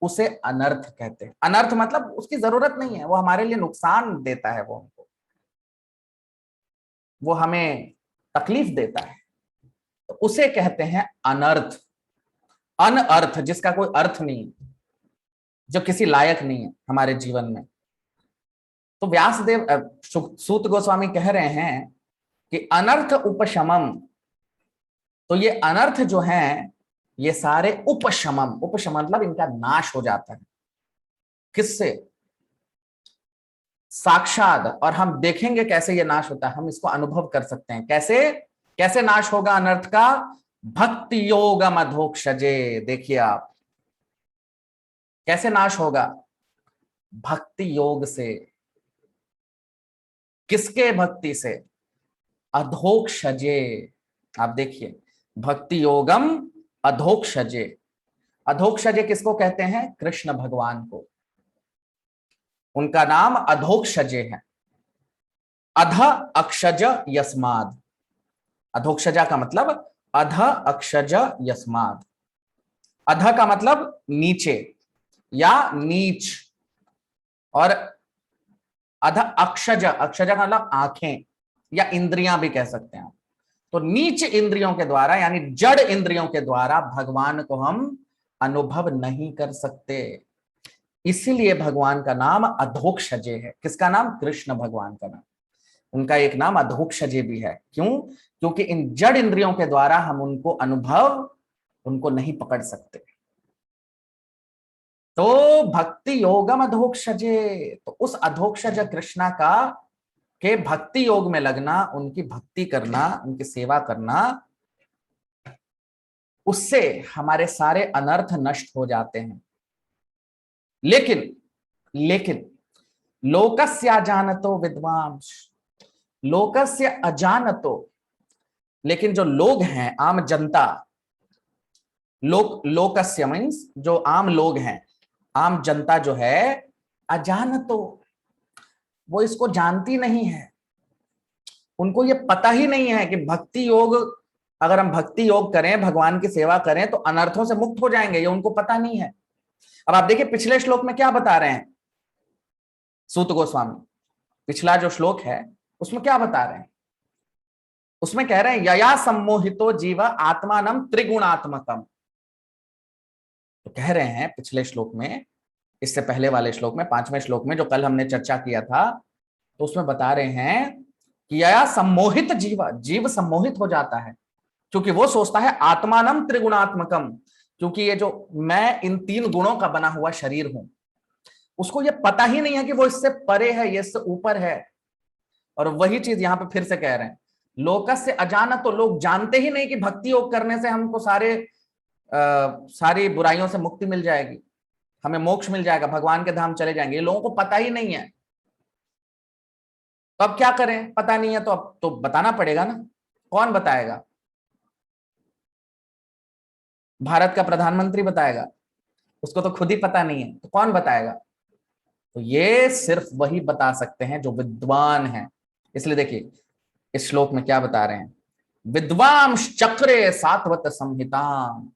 S3: उसे अनर्थ कहते हैं। अनर्थ मतलब उसकी जरूरत नहीं है, वो हमारे लिए नुकसान देता है, वो हमें तकलीफ देता है, तो उसे कहते हैं अनर्थ। अनअर्थ जिसका कोई अर्थ नहीं, जो किसी लायक नहीं है हमारे जीवन में। तो व्यासदेव सूत गोस्वामी कह रहे हैं कि अनर्थ उपशमम। तो ये अनर्थ जो हैं, ये सारे उपशमम, उपशम मतलब इनका नाश हो जाता है। किससे? साक्षात। और हम देखेंगे कैसे ये नाश होता है, हम इसको अनुभव कर सकते हैं। कैसे कैसे नाश होगा अनर्थ का? भक्ति योगम अधोक्षजे। देखिए आप, कैसे नाश होगा? भक्ति योग से। किसके भक्ति से? अधोक्षजे। आप देखिए, भक्ति योगम अधोक्षजे। अधोक्षजे किसको कहते हैं? कृष्ण भगवान को। उनका नाम अधोक्षजे है। अध अक्षज यस्माद। अधोक्षजा का मतलब अध अक्षज यस्माद। अध का मतलब नीचे या नीच, और अध अक्षज, अक्षज का मतलब आंखें या इंद्रियां भी कह सकते हैं। तो नीच इंद्रियों के द्वारा यानी जड़ इंद्रियों के द्वारा भगवान को हम अनुभव नहीं कर सकते। इसीलिए भगवान का नाम अधोक्षजे है। किसका नाम? कृष्ण भगवान का नाम। उनका एक नाम अधोक्षजे भी है। क्यों? क्योंकि इन जड़ इंद्रियों के द्वारा हम उनको नहीं पकड़ सकते। तो भक्ति योगम अधोक्षजे, तो उस अधोक्षज कृष्णा का के भक्ति योग में लगना, उनकी भक्ति करना, उनकी सेवा करना, उससे हमारे सारे अनर्थ नष्ट हो जाते हैं। लेकिन लोकस्य अजानतो विद्वांस, लोकस्य अजानतो, लेकिन जो लोग हैं, आम जनता, लोकस्य मीन्स जो आम लोग हैं, आम जनता जो है, अजानतो, वो इसको जानती नहीं है। उनको ये पता ही नहीं है कि भक्ति योग, अगर हम भक्ति योग करें, भगवान की सेवा करें तो अनर्थों से मुक्त हो जाएंगे। ये उनको पता नहीं है। अब आप देखिए पिछले श्लोक में क्या बता रहे हैं सूत गोस्वामी। पिछला जो श्लोक है उसमें क्या बता रहे हैं? उसमें कह रहे हैं यया सम्मोहितो जीव आत्मानम त्रिगुणात्मकम। तो कह रहे हैं पिछले श्लोक में, इससे पहले वाले श्लोक में, 5वें श्लोक में जो कल हमने चर्चा किया था, तो उसमें बता रहे हैं कि यया सम्मोहित जीव, जीव सम्मोहित हो जाता है क्योंकि वो सोचता है आत्मानम त्रिगुणात्मकम, क्योंकि ये जो मैं इन 3 गुणों का बना हुआ शरीर हूं, उसको ये पता ही नहीं है कि वो इससे परे है, ये इससे ऊपर है। और वही चीज यहां पे फिर से कह रहे हैं, लोकस्य अजानत, तो लोग जानते ही नहीं कि भक्ति योग करने से हमको सारी बुराइयों से मुक्ति मिल जाएगी, हमें मोक्ष मिल जाएगा, भगवान के धाम चले जाएंगे। ये लोगों को पता ही नहीं है। तो अब क्या करें? पता नहीं है तो अब तो बताना पड़ेगा ना। कौन बताएगा? भारत का प्रधानमंत्री बताएगा? उसको तो खुद ही पता नहीं है, तो कौन बताएगा? तो ये सिर्फ वही बता सकते हैं जो विद्वान हैं। इसलिए देखिए इस श्लोक में क्या बता रहे हैं, विद्वांस चक्रे सात्वत संहिताम।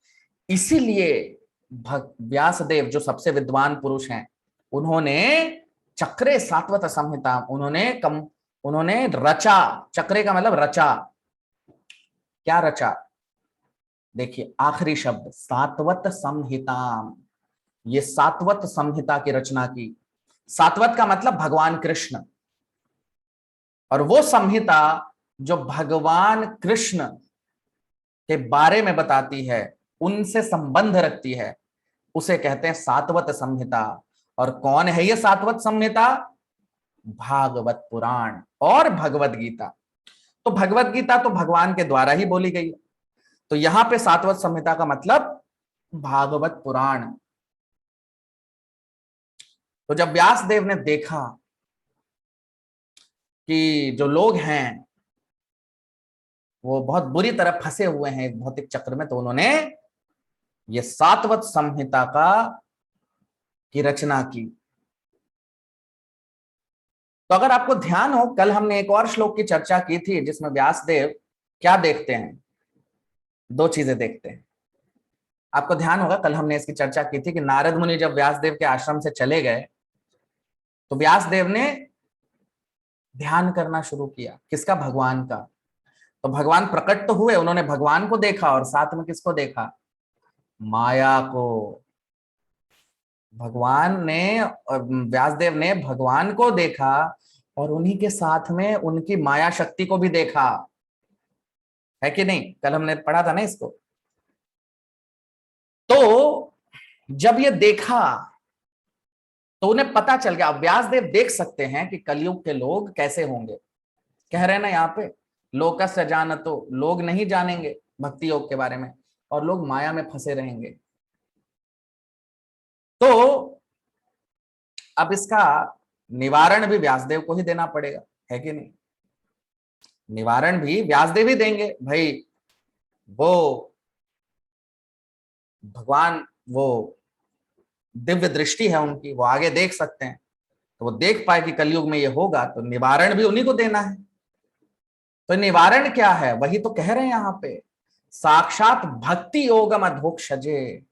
S3: इसीलिए व्यासदेव जो सबसे विद्वान पुरुष हैं, उन्होंने चक्रे सात्वत संहिता, उन्होंने रचा। चक्रे का मतलब रचा। क्या रचा? देखिए आखिरी शब्द सात्वत संहिताम, ये सात्वत संहिता की रचना की। सात्वत का मतलब भगवान कृष्ण, और वो संहिता जो भगवान कृष्ण के बारे में बताती है, उनसे संबंध रखती है, उसे कहते हैं सात्वत संहिता। और कौन है ये सात्वत संहिता? भागवत पुराण और भगवत गीता। तो भगवत गीता तो भगवान के द्वारा ही बोली गई, तो यहां पे सातवत संहिता का मतलब भागवत पुराण। तो जब व्यास देव ने देखा कि जो लोग हैं वो बहुत बुरी तरह फंसे हुए हैं इस भौतिक चक्र में, तो उन्होंने ये सातवत संहिता का की रचना की। तो अगर आपको ध्यान हो, कल हमने एक और श्लोक की चर्चा की थी जिसमें व्यासदेव क्या देखते हैं, दो चीजें देखते हैं। आपको ध्यान होगा कल हमने इसकी चर्चा की थी कि नारद मुनि जब व्यासदेव के आश्रम से चले गए तो व्यासदेव ने ध्यान करना शुरू किया, किसका? भगवान का। तो भगवान प्रकट तो हुए, उन्होंने भगवान को देखा और साथ में किसको देखा? माया को। भगवान ने, व्यासदेव ने भगवान को देखा और उन्हीं के साथ में उनकी माया शक्ति को भी देखा, है कि नहीं? कल हमने पढ़ा था ना इसको। तो जब ये देखा तो उन्हें पता चल गया। अब व्यासदेव देख सकते हैं कि कलयुग के लोग कैसे होंगे। कह रहे हैं ना यहाँ पे, लोकस्य जानतो, लोग नहीं जानेंगे भक्ति योग के बारे में और लोग माया में फंसे रहेंगे। तो अब इसका निवारण भी व्यासदेव को ही देना पड़ेगा, है कि नहीं? निवारण भी व्यासदेव ही देंगे भाई। वो भगवान, वो दिव्य दृष्टि है उनकी, वो आगे देख सकते हैं, तो वो देख पाए कि कलयुग में ये होगा, तो निवारण भी उन्हीं को देना है। तो निवारण क्या है? वही तो कह रहे हैं यहां पे, साक्षात भक्ति योगम अधोक्षजे।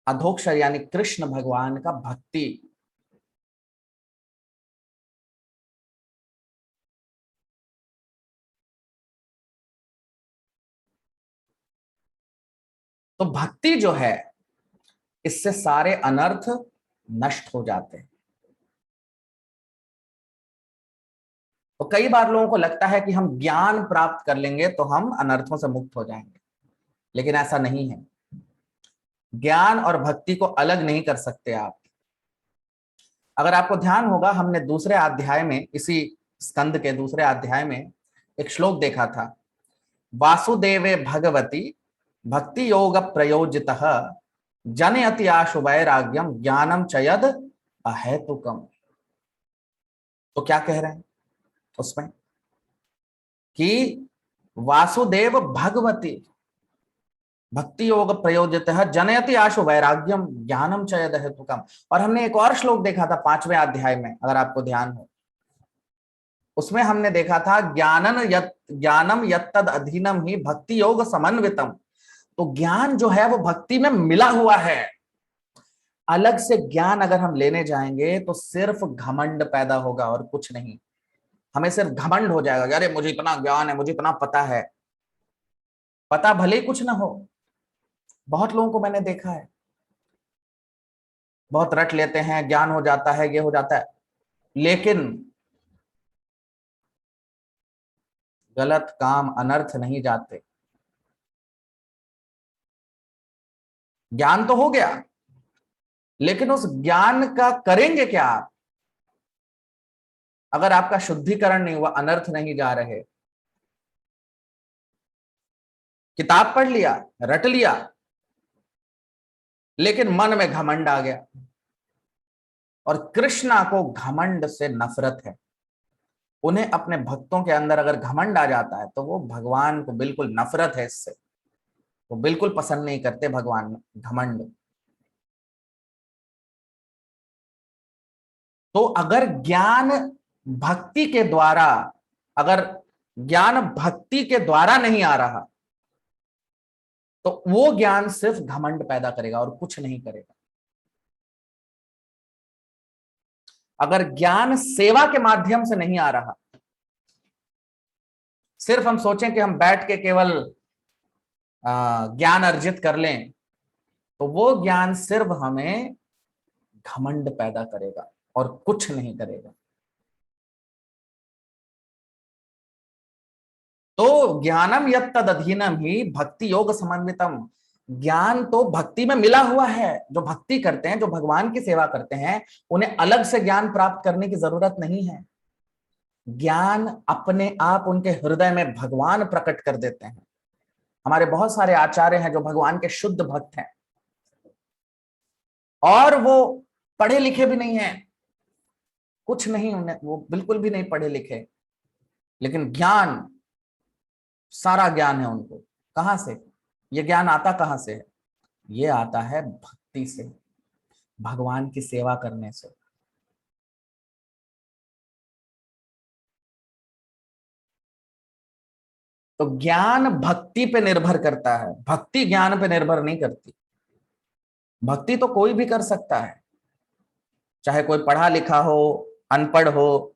S3: अधोक्षर यानी कृष्ण भगवान का भक्ति। तो भक्ति जो है, इससे सारे अनर्थ नष्ट हो जाते हैं। तो कई बार लोगों को लगता है कि हम ज्ञान प्राप्त कर लेंगे तो हम अनर्थों से मुक्त हो जाएंगे, लेकिन ऐसा नहीं है। ज्ञान और भक्ति को अलग नहीं कर सकते आप। अगर आपको ध्यान होगा, हमने दूसरे अध्याय में, इसी स्कंद के दूसरे अध्याय में एक श्लोक देखा था, वासुदेवे भगवती भक्ति योग प्रयोजितः जनयति आशु वैराग्यम ज्ञानम चयद अहेतुकम। तो क्या कह रहे हैं उसमें कि वासुदेव भगवती भक्ति योग प्रयोजित है जनयति आशु वैराग्यम ज्ञानम चयद हेतुकम। और हमने एक और श्लोक देखा था 5वें अध्याय में, अगर आपको ध्यान हो, उसमें हमने देखा था ज्ञानम यत्तद अधीनम ही भक्ति योग समन्वितम। तो ज्ञान जो है वो भक्ति में मिला हुआ है। अलग से ज्ञान अगर हम लेने जाएंगे तो सिर्फ घमंड पैदा होगा और कुछ नहीं। हमें सिर्फ घमंड हो जाएगा कि अरे मुझे इतना ज्ञान है, मुझे इतना पता है। पता भले ही कुछ ना हो, बहुत लोगों को मैंने देखा है, बहुत रट लेते हैं, ज्ञान हो जाता है, ये हो जाता है, लेकिन गलत काम, अनर्थ नहीं जाते। ज्ञान तो हो गया, लेकिन उस ज्ञान का करेंगे क्या आप? अगर आपका शुद्धिकरण नहीं हुआ, अनर्थ नहीं जा रहे। किताब पढ़ लिया, रट लिया, लेकिन मन में घमंड आ गया। और कृष्णा को घमंड से नफरत है। उन्हें अपने भक्तों के अंदर अगर घमंड आ जाता है तो वो भगवान को बिल्कुल नफरत है इससे, वो बिल्कुल पसंद नहीं करते भगवान घमंड। तो अगर ज्ञान भक्ति के द्वारा, अगर ज्ञान भक्ति के द्वारा नहीं आ रहा तो वो ज्ञान सिर्फ घमंड पैदा करेगा और कुछ नहीं करेगा। अगर ज्ञान सेवा के माध्यम से नहीं आ रहा, सिर्फ हम सोचें कि हम बैठ के केवल ज्ञान अर्जित कर लें, तो वो ज्ञान सिर्फ हमें घमंड पैदा करेगा और कुछ नहीं करेगा। तो ज्ञानम यत्तद अधीनम ही भक्ति योग समन्वितम। ज्ञान तो भक्ति में मिला हुआ है। जो भक्ति करते हैं, जो भगवान की सेवा करते हैं, उन्हें अलग से ज्ञान प्राप्त करने की जरूरत नहीं है। ज्ञान अपने आप उनके हृदय में भगवान प्रकट कर देते हैं। हमारे बहुत सारे आचार्य हैं जो भगवान के शुद्ध भक्त हैं और वो पढ़े लिखे भी नहीं हैं, कुछ नहीं, उन्हें वो बिल्कुल भी नहीं पढ़े लिखे, लेकिन ज्ञान, सारा ज्ञान है उनको। कहां से ये ज्ञान आता, कहां से है? ये आता है भक्ति से, भगवान की सेवा करने से। तो ज्ञान भक्ति पे निर्भर करता है, भक्ति ज्ञान पे निर्भर नहीं करती। भक्ति तो कोई भी कर सकता है, चाहे कोई पढ़ा लिखा हो, अनपढ़ हो,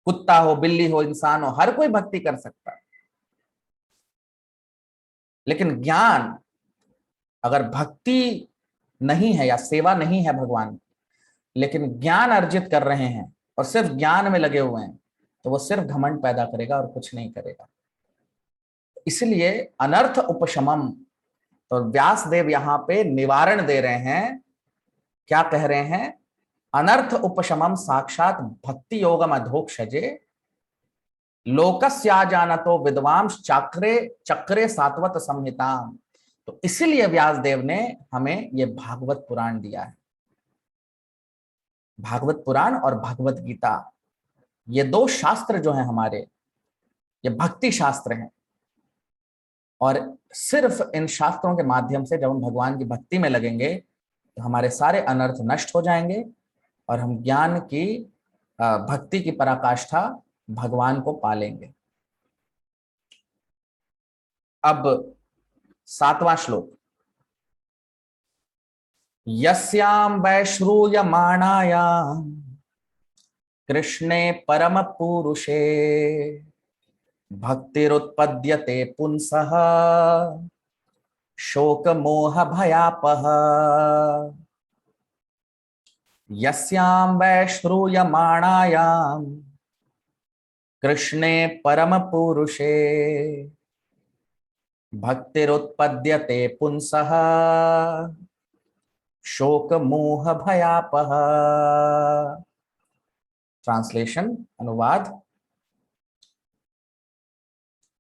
S3: कुत्ता हो, बिल्ली हो, इंसान हो, हर कोई भक्ति कर सकता है। लेकिन ज्ञान, अगर भक्ति नहीं है या सेवा नहीं है भगवान, लेकिन ज्ञान अर्जित कर रहे हैं और सिर्फ ज्ञान में लगे हुए हैं, तो वो सिर्फ घमंड पैदा करेगा और कुछ नहीं करेगा। इसलिए अनर्थ उपशमम, तो व्यास देव यहां पे निवारण दे रहे हैं। क्या कह रहे हैं? अनर्थ उपशमम साक्षात भक्ति योगम अधोक्षजे लोकस्या जानतो विद्वांस चक्रे चक्रे सात्वत संहिताम। तो इसीलिए व्यास देव ने हमें ये भागवत पुराण दिया है। भागवत पुराण और भगवत गीता, ये दो शास्त्र जो हैं हमारे, ये भक्ति शास्त्र हैं। और सिर्फ इन शास्त्रों के माध्यम से जब हम भगवान की भक्ति में लगेंगे तो हमारे सारे अनर्थ नष्ट हो जाएंगे और हम ज्ञान की, भक्ति की पराकाष्ठा भगवान को पालेंगे। अब 7वां श्लोक, यस्याम वैश्रूयमाणायाम कृष्णे परम पुरुषे भक्तिरुत्पद्यते पुंसः शोक मोह भयापः। यस्याम वैश्रूयमाणायाम कृष्णे परम पुरुषे भक्तिरुत्पद्यते पुंसः शोक मोह भयापः। ट्रांसलेशन, अनुवाद।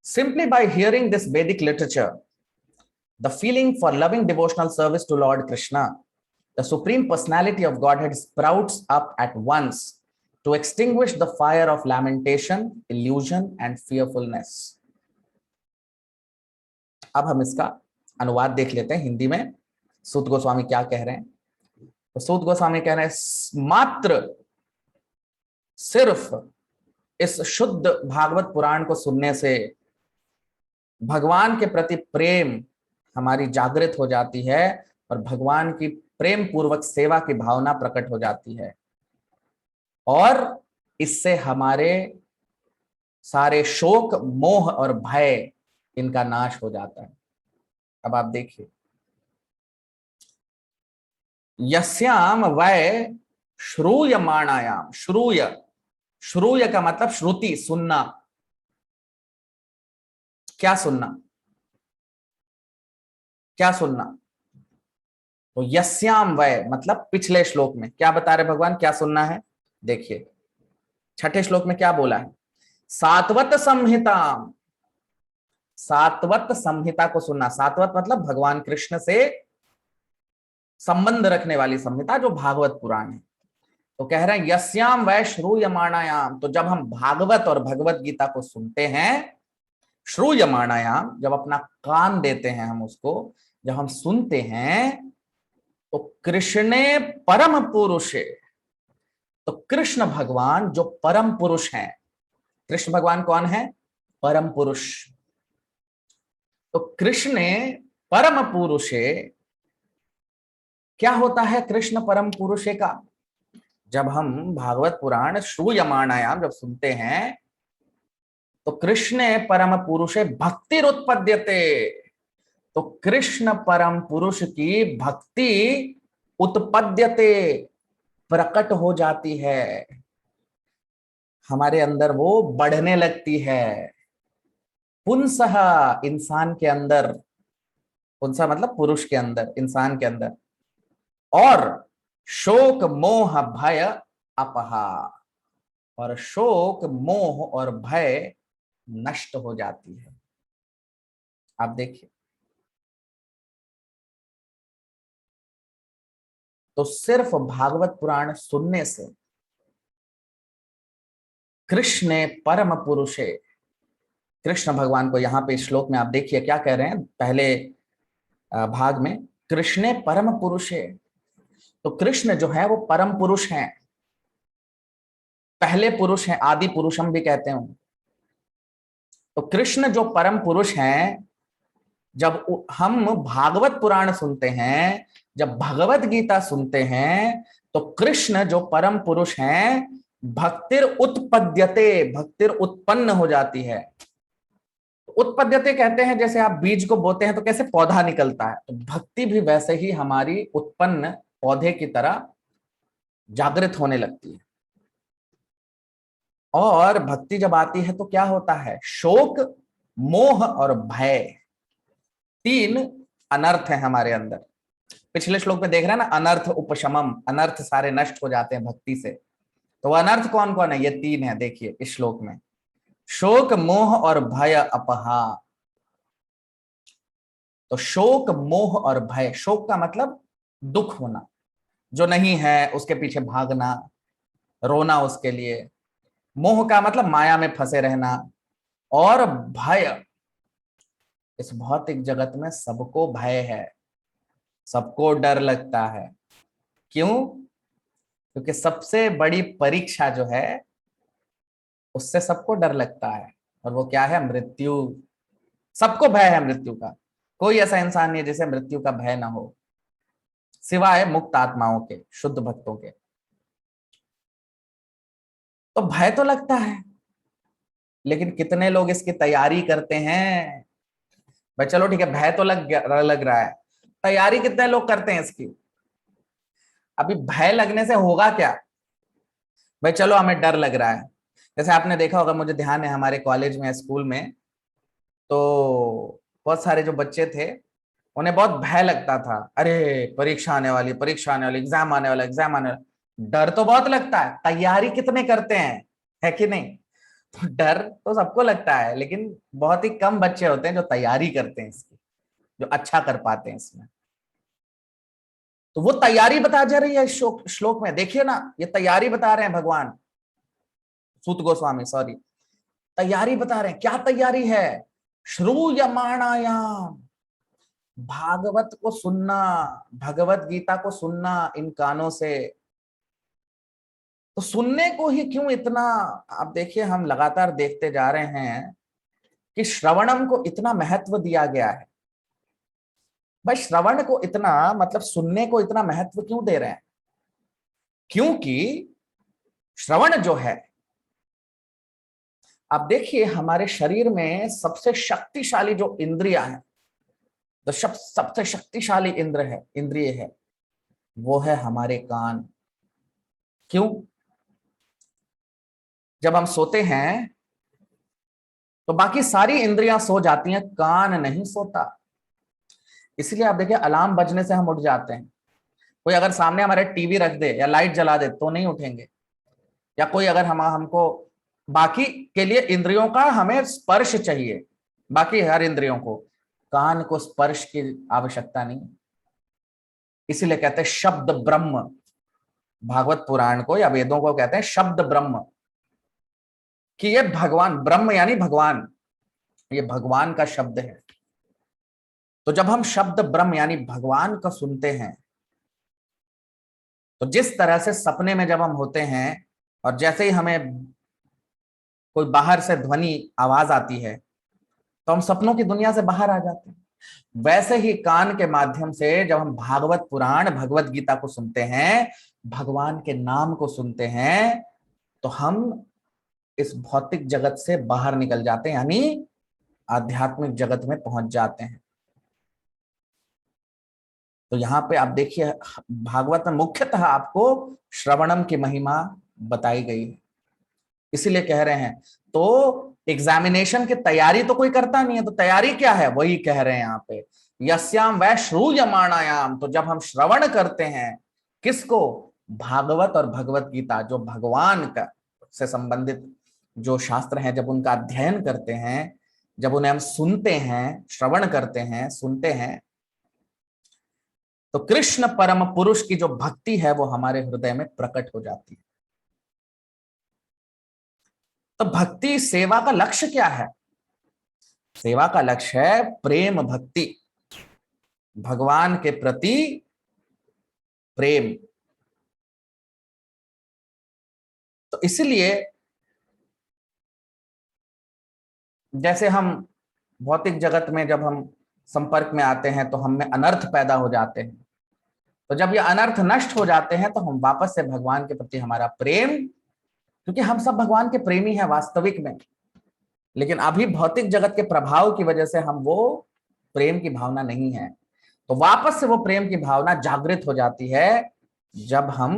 S3: Simply by hearing this Vedic literature, the feeling for loving devotional service to Lord Krishna, the Supreme Personality of Godhead, sprouts up at once to extinguish the fire of lamentation, illusion and fearfulness. अब हम इसका अनुवाद देख लेते हैं हिंदी में। सूत गोस्वामी क्या कह रहे हैं? तो सूत गोस्वामी कह रहे हैं, मात्र सिर्फ इस शुद्ध भागवत पुराण को सुनने से भगवान के प्रति प्रेम हमारी जागृत हो जाती है और भगवान की प्रेम पूर्वक सेवा की भावना प्रकट हो जाती है और इससे हमारे सारे शोक, मोह और भय, इनका नाश हो जाता है। अब आप देखिए, यस्याम वै श्रूयमाणायाम, श्रूय, श्रूय का मतलब श्रुति, सुनना। क्या सुनना? क्या सुनना? तो यस्याम वै मतलब पिछले श्लोक में क्या बता रहे भगवान, क्या सुनना है? देखिए 6ठे श्लोक में क्या बोला है? सात्वत संहिता, सात्वत संहिता को सुनना। सात्वत मतलब भगवान कृष्ण से संबंध रखने वाली संहिता, जो भागवत पुराण है। तो कह रहे हैं यस्याम वै श्रूयमाणायाम, तो जब हम भागवत और भगवत गीता को सुनते हैं, श्रूयमाणायाम, जब अपना कान देते हैं हम उसको, जब हम सुनते हैं, तो कृष्णे परम पुरुषे, तो कृष्ण भगवान जो परम पुरुष हैं। कृष्ण भगवान कौन है? परम पुरुष। तो कृष्ण परम पुरुषे, क्या होता है कृष्ण परम पुरुषे का? जब हम भागवत पुराण श्रूयमाणायाम जब सुनते हैं, तो कृष्ण परम पुरुषे भक्तिरुत्पद्यते, तो कृष्ण परम पुरुष की भक्ति उत्पद्यते, प्रकट हो जाती है, हमारे अंदर वो बढ़ने लगती है। पुंसः, इंसान के अंदर, पुंसः मतलब पुरुष के अंदर, इंसान के अंदर। और शोक मोह भय अपहा, और शोक मोह और भय नष्ट हो जाती है। आप देखिए, तो सिर्फ भागवत पुराण सुनने से कृष्ण परम पुरुषे, कृष्ण भगवान को यहाँ पे श्लोक में आप देखिए क्या कह रहे हैं पहले भाग में, कृष्ण परम पुरुषे। तो कृष्ण जो है वो परम पुरुष हैं, पहले पुरुष हैं, आदि पुरुष हम भी कहते हैं। तो कृष्ण जो परम पुरुष हैं, जब हम भागवत पुराण सुनते हैं, जब भगवत गीता सुनते हैं, तो कृष्ण जो परम पुरुष हैं, भक्तिर उत्पद्यते, भक्तिर उत्पन्न हो जाती है। उत्पद्यते कहते हैं जैसे आप बीज को बोते हैं तो कैसे पौधा निकलता है, तो भक्ति भी वैसे ही हमारी उत्पन्न पौधे की तरह जागृत होने लगती है। और भक्ति जब आती है तो क्या होता है, शोक, मोह और भय, तीन अनर्थ है हमारे अंदर। पिछले श्लोक में देख रहे हैं ना, अनर्थ उपशमम, अनर्थ सारे नष्ट हो जाते हैं भक्ति से। तो वो अनर्थ कौन कौन है, ये तीन है, देखिए इस श्लोक में, शोक, मोह और भय अपहा। तो शोक, मोह और भय, शोक का मतलब दुख होना, जो नहीं है उसके पीछे भागना, रोना उसके लिए। मोह का मतलब माया में फंसे रहना। और भय, इस भौतिक जगत में सबको भय है, सबको डर लगता है। क्यों? क्योंकि सबसे बड़ी परीक्षा जो है उससे सबको डर लगता है, और वो क्या है, मृत्यु। सबको भय है मृत्यु का, कोई ऐसा इंसान नहीं है जिसे मृत्यु का भय ना हो, सिवाय मुक्त आत्माओं के, शुद्ध भक्तों के। तो भय तो लगता है, लेकिन कितने लोग इसकी तैयारी करते हैं? भाई चलो ठीक है, भय तो लग रहा है, तैयारी कितने लोग करते हैं इसकी? अभी भय लगने से होगा क्या? भाई चलो हमें डर लग रहा है, जैसे आपने देखा होगा, मुझे ध्यान है हमारे कॉलेज में, स्कूल में, तो बहुत सारे जो बच्चे थे उन्हें बहुत भय लगता था, अरे परीक्षा आने वाली, परीक्षा आने वाली, एग्जाम आने वाला, एग्जाम आने वाला। डर तो बहुत लगता है, तैयारी कितने करते हैं, है कि नहीं? तो डर तो सबको लगता है, लेकिन बहुत ही कम बच्चे होते हैं जो तैयारी करते हैं इसकी, जो अच्छा कर पाते हैं इसमें। तो वो तैयारी बता जा रही है इस श्लोक में, देखिए ना, ये तैयारी बता रहे हैं भगवान, सूत गोस्वामी, सॉरी, तैयारी बता रहे हैं। क्या तैयारी है? श्रूयमाणायाम, भागवत को सुनना, भगवत गीता को सुनना इन कानों से। तो सुनने को ही क्यों इतना, आप देखिए हम लगातार देखते जा रहे हैं कि श्रवणम को इतना महत्व दिया गया है। भाई श्रवण को इतना, मतलब सुनने को इतना महत्व क्यों दे रहे हैं? क्योंकि श्रवण जो है, आप देखिए हमारे शरीर में सबसे शक्तिशाली जो इंद्रियां है, तो सबसे शक्तिशाली इंद्रिय है, वो है हमारे कान। क्यों? जब हम सोते हैं तो बाकी सारी इंद्रियां सो जाती हैं, कान नहीं सोता। इसलिए आप देखिए अलार्म बजने से हम उठ जाते हैं। कोई अगर सामने हमारे टीवी रख दे या लाइट जला दे तो नहीं उठेंगे। या कोई अगर हमको, बाकी के लिए इंद्रियों का हमें स्पर्श चाहिए, बाकी हर इंद्रियों को, कान को स्पर्श की आवश्यकता नहीं। इसीलिए कहते हैं शब्द ब्रह्म, भागवत पुराण को या वेदों को कहते हैं शब्द ब्रह्म, कि ये भगवान, ब्रह्म यानी भगवान, ये भगवान का शब्द है। तो जब हम शब्द ब्रह्म यानी भगवान को सुनते हैं, तो जिस तरह से सपने में जब हम होते हैं और जैसे ही हमें कोई बाहर से ध्वनि आवाज आती है तो हम सपनों की दुनिया से बाहर आ जाते हैं, वैसे ही कान के माध्यम से जब हम भागवत पुराण, भगवत गीता को सुनते हैं, भगवान के नाम को सुनते हैं, तो हम इस भौतिक जगत से बाहर निकल जाते हैं, यानी आध्यात्मिक जगत में पहुंच जाते हैं। तो यहाँ पे आप देखिए भागवत में मुख्यतः आपको श्रवणम की महिमा बताई गई है। इसीलिए कह रहे हैं, तो एग्जामिनेशन की तैयारी तो कोई करता नहीं है, तो तैयारी क्या है, वही कह रहे हैं यहाँ पे, यस्याम वै श्रूयमाणायाम। तो जब हम श्रवण करते हैं किसको, भागवत और भगवत गीता, जो भगवान का से संबंधित जो शास्त्र हैं, जब उनका अध्ययन करते हैं, जब उन्हें हम सुनते हैं, श्रवण करते हैं, सुनते हैं, तो कृष्ण परम पुरुष की जो भक्ति है वो हमारे हृदय में प्रकट हो जाती है। तो भक्ति सेवा का लक्ष्य क्या है? सेवा का लक्ष्य है प्रेम भक्ति, भगवान के प्रति प्रेम। तो इसलिए जैसे हम भौतिक जगत में जब हम संपर्क में आते हैं तो हम में अनर्थ पैदा हो जाते हैं, तो जब ये अनर्थ नष्ट हो जाते हैं तो हम वापस से भगवान के प्रति हमारा प्रेम, क्योंकि हम सब भगवान के प्रेमी हैं वास्तविक में, लेकिन अभी भौतिक जगत के प्रभाव की वजह से हम वो प्रेम की भावना नहीं है, तो वापस से वो प्रेम की भावना जागृत हो जाती है जब हम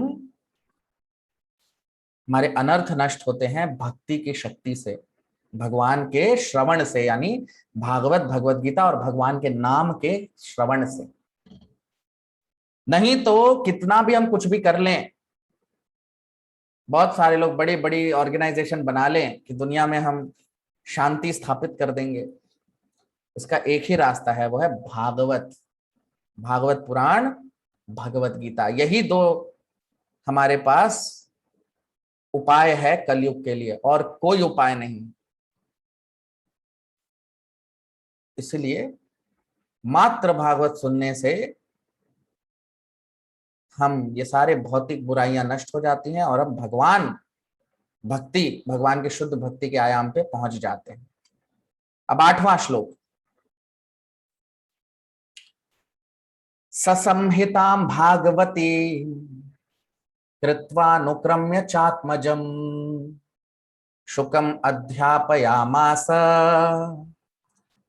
S3: हमारे अनर्थ नष्ट होते हैं भक्ति की शक्ति से, भगवान के श्रवण से, यानी भागवत, भगवत गीता और भगवान के नाम के श्रवण से। नहीं तो कितना भी हम कुछ भी कर लें, बहुत सारे लोग बड़ी बड़ी ऑर्गेनाइजेशन बना लें कि दुनिया में हम शांति स्थापित कर देंगे, इसका एक ही रास्ता है, वो है भागवत, भागवत पुराण, भगवत गीता। यही दो हमारे पास उपाय है कलयुग के लिए, और कोई उपाय नहीं। इसलिए मात्र भागवत सुनने से हम ये सारे भौतिक बुराइयां नष्ट हो जाती हैं और हम भगवान भक्ति, भगवान की शुद्ध भक्ति के आयाम पे पहुंच जाते हैं। अब 8वां श्लोक, ससंहितां भागवती कृत्वानुक्रम्य चात्मजम् शुकम अध्यापयामास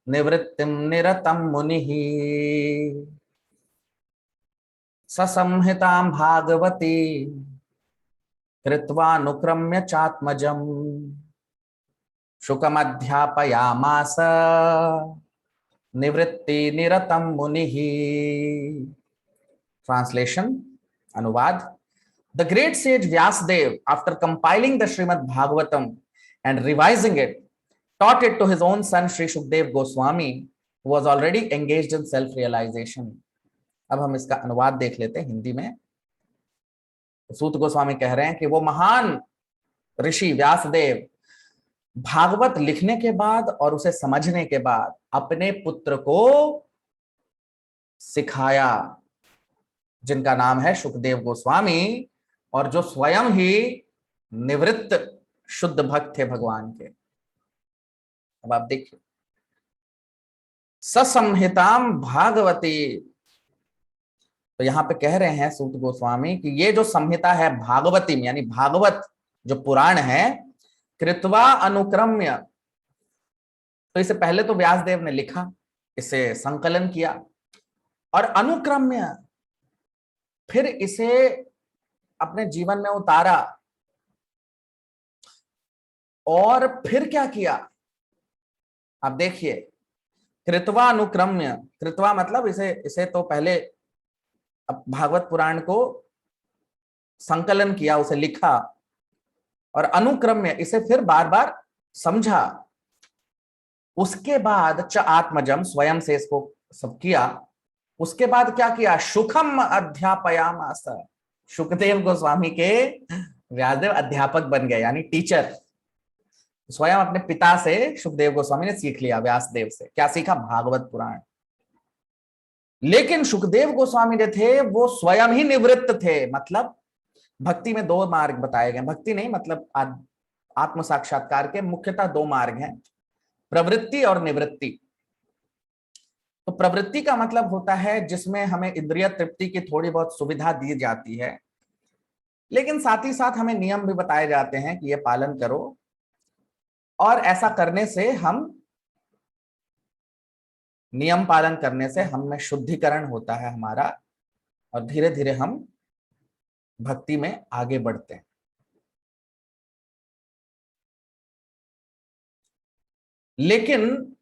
S3: निवृत्तिं निरतं मुनिः। ससंहितां भागवती कृत्वानुक्रम्य चात्मजम् शुकम अध्यापयामास निवृत्ति निरतं मुनिः। ट्रांसलेशन, अनुवाद। The great sage Vyasadeva, after compiling the Srimad Bhagavatam and revising it, taught it to his own son Sri Shukdev Goswami, who was already engaged in self-realization. अब हम इसका अनुवाद देख लेते हैं हिंदी में। सूत गोस्वामी कह रहे हैं कि वो महान ऋषि व्यासदेव भागवत लिखने के बाद और उसे समझने के बाद अपने पुत्र को सिखाया, जिनका नाम है शुकदेव गोस्वामी, और जो स्वयं ही निवृत्त शुद्ध भक्त थे भगवान के। अब आप देखिए, ससंहिताम भागवती, तो यहां पे कह रहे हैं सूत गोस्वामी कि ये जो संहिता है भागवती में, यानी भागवत जो पुराण है, कृत्वा अनुक्रम्य, तो इसे पहले तो व्यासदेव ने लिखा, इसे संकलन किया, और अनुक्रम्य फिर इसे अपने जीवन में उतारा, और फिर क्या किया आप देखिए। कृत्वा अनुक्रम्य, कृत्वा मतलब इसे तो पहले भागवत पुराण को संकलन किया, उसे लिखा, और अनुक्रम्य इसे फिर बार बार समझा। उसके बाद च आत्मजम, स्वयं से इसको सब किया। उसके बाद क्या किया, सुखम अध्यापयामास, शुकदेव गोस्वामी के व्यासदेव अध्यापक बन गए, यानी टीचर। स्वयं अपने पिता से शुकदेव गोस्वामी ने सीख लिया, व्यासदेव से क्या सीखा, भागवत पुराण। लेकिन शुकदेव गोस्वामी जो थे वो स्वयं ही निवृत्त थे, मतलब भक्ति में दो मार्ग बताए गए, भक्ति नहीं मतलब आत्म साक्षात्कार के मुख्यतः दो मार्ग हैं, प्रवृत्ति और निवृत्ति। तो प्रवृत्ति का मतलब होता है जिसमें हमें इंद्रिय तृप्ति की थोड़ी बहुत सुविधा दी जाती है, लेकिन साथ ही साथ हमें नियम भी बताए जाते हैं कि ये पालन करो, और ऐसा करने से हम, नियम पालन करने से हम में शुद्धिकरण होता है हमारा, और धीरे धीरे हम भक्ति में आगे बढ़ते हैं। लेकिन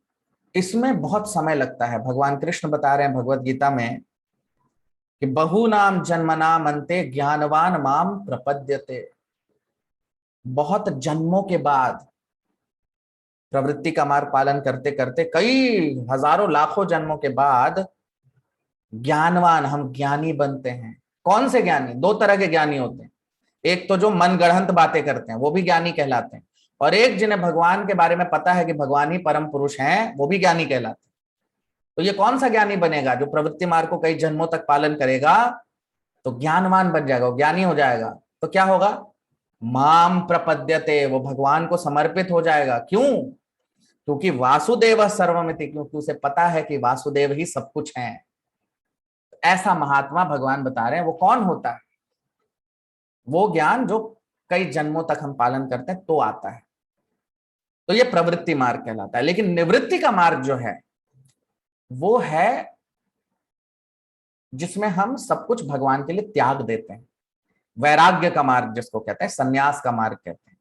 S3: इसमें बहुत समय लगता है। भगवान कृष्ण बता रहे हैं भगवत गीता में कि बहुनाम जन्मनाम अन्ते ज्ञानवान माम प्रपद्यते, बहुत जन्मों के बाद, प्रवृत्ति का मार्ग पालन करते करते कई हजारों लाखों जन्मों के बाद ज्ञानवान, हम ज्ञानी बनते हैं। कौन से ज्ञानी? दो तरह के ज्ञानी होते हैं। एक तो जो मन गढ़ंत बातें करते हैं, वो भी ज्ञानी कहलाते हैं, और एक जिन्हें भगवान के बारे में पता है कि भगवान ही परम पुरुष हैं, वो भी ज्ञानी कहलाते हैं। तो ये कौन सा ज्ञानी बनेगा? जो प्रवृत्ति मार्ग को कई जन्मों तक पालन करेगा तो ज्ञानवान बन जाएगा, वो ज्ञानी हो जाएगा। तो क्या होगा? माम प्रपद्यते, वो भगवान को समर्पित हो जाएगा। क्यों? क्योंकि वासुदेव सर्वमिति, क्योंकि उसे पता है कि वासुदेव ही सब कुछ है। ऐसा महात्मा भगवान बता रहे हैं। वो कौन होता है? वो ज्ञान जो कई जन्मों तक हम पालन करते हैं तो आता है। तो ये प्रवृत्ति मार्ग कहलाता है। लेकिन निवृत्ति का मार्ग जो है वो है जिसमें हम सब कुछ भगवान के लिए त्याग देते हैं। वैराग्य का मार्ग जिसको कहते हैं, संन्यास का मार्ग कहते हैं।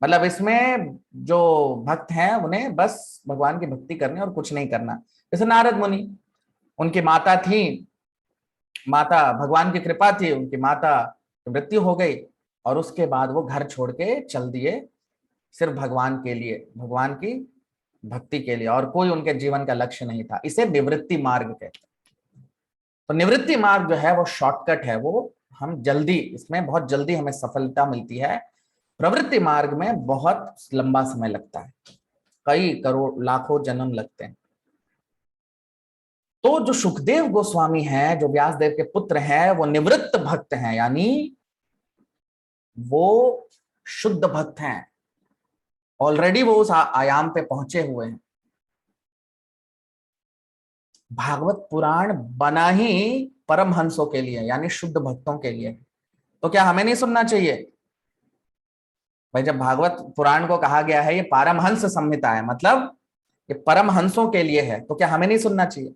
S3: मतलब इसमें जो भक्त हैं उन्हें बस भगवान की भक्ति करनी और कुछ नहीं करना। जैसे नारद मुनि, उनकी माता थी, माता भगवान की कृपा थी, उनकी माता की मृत्यु हो गई और उसके बाद वो घर छोड़ के चल दिए सिर्फ भगवान के लिए, भगवान की भक्ति के लिए, और कोई उनके जीवन का लक्ष्य नहीं था। इसे निवृत्ति मार्ग कहते हैं। तो निवृत्ति मार्ग जो है वो शॉर्टकट है, वो हम जल्दी, इसमें बहुत जल्दी हमें सफलता मिलती है। प्रवृत्ति मार्ग में बहुत लंबा समय लगता है, कई करोड़ लाखों जन्म लगते हैं। तो जो सुखदेव गोस्वामी हैं, जो व्यासदेव के पुत्र हैं, वो निवृत्त भक्त हैं, यानी वो शुद्ध भक्त हैं। ऑलरेडी वो उस आयाम पे पहुंचे हुए हैं। भागवत पुराण बना ही परमहंसों के लिए, यानी शुद्ध भक्तों के लिए। तो क्या हमें नहीं सुनना चाहिए? भाई जब भागवत पुराण को कहा गया है ये पारमहंस संहिता है, मतलब ये परमहंसों के लिए है, तो क्या हमें नहीं सुनना चाहिए?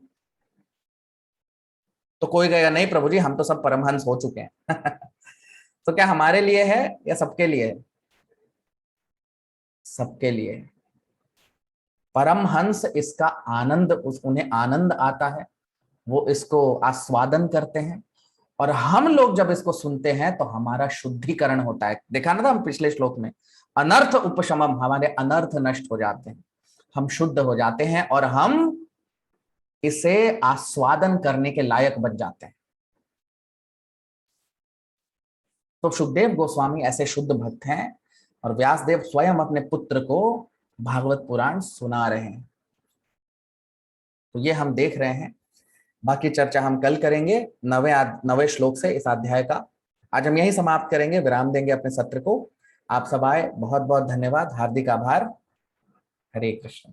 S3: तो कोई कहेगा नहीं प्रभु जी, हम तो सब परमहंस हो चुके हैं। तो क्या हमारे लिए है या सबके लिए है? सबके लिए। परमहंस इसका आनंद, उन्हें आनंद आता है, वो इसको आस्वादन करते हैं, और हम लोग जब इसको सुनते हैं तो हमारा शुद्धिकरण होता है। देखा ना था हम पिछले श्लोक में, अनर्थ उपशमम, हमारे अनर्थ नष्ट हो जाते हैं, हम शुद्ध हो जाते हैं और हम इसे आस्वादन करने के लायक बन जाते हैं। तो सुखदेव गोस्वामी ऐसे शुद्ध भक्त हैं और व्यासदेव स्वयं अपने पुत्र को भागवत पुराण सुना रहे हैं। तो ये हम देख रहे हैं। बाकी चर्चा हम कल करेंगे 9वें श्लोक से इस अध्याय का। आज हम यही समाप्त करेंगे, विराम देंगे अपने सत्र को। आप सब आए, बहुत बहुत धन्यवाद, हार्दिक आभार। हरे कृष्ण।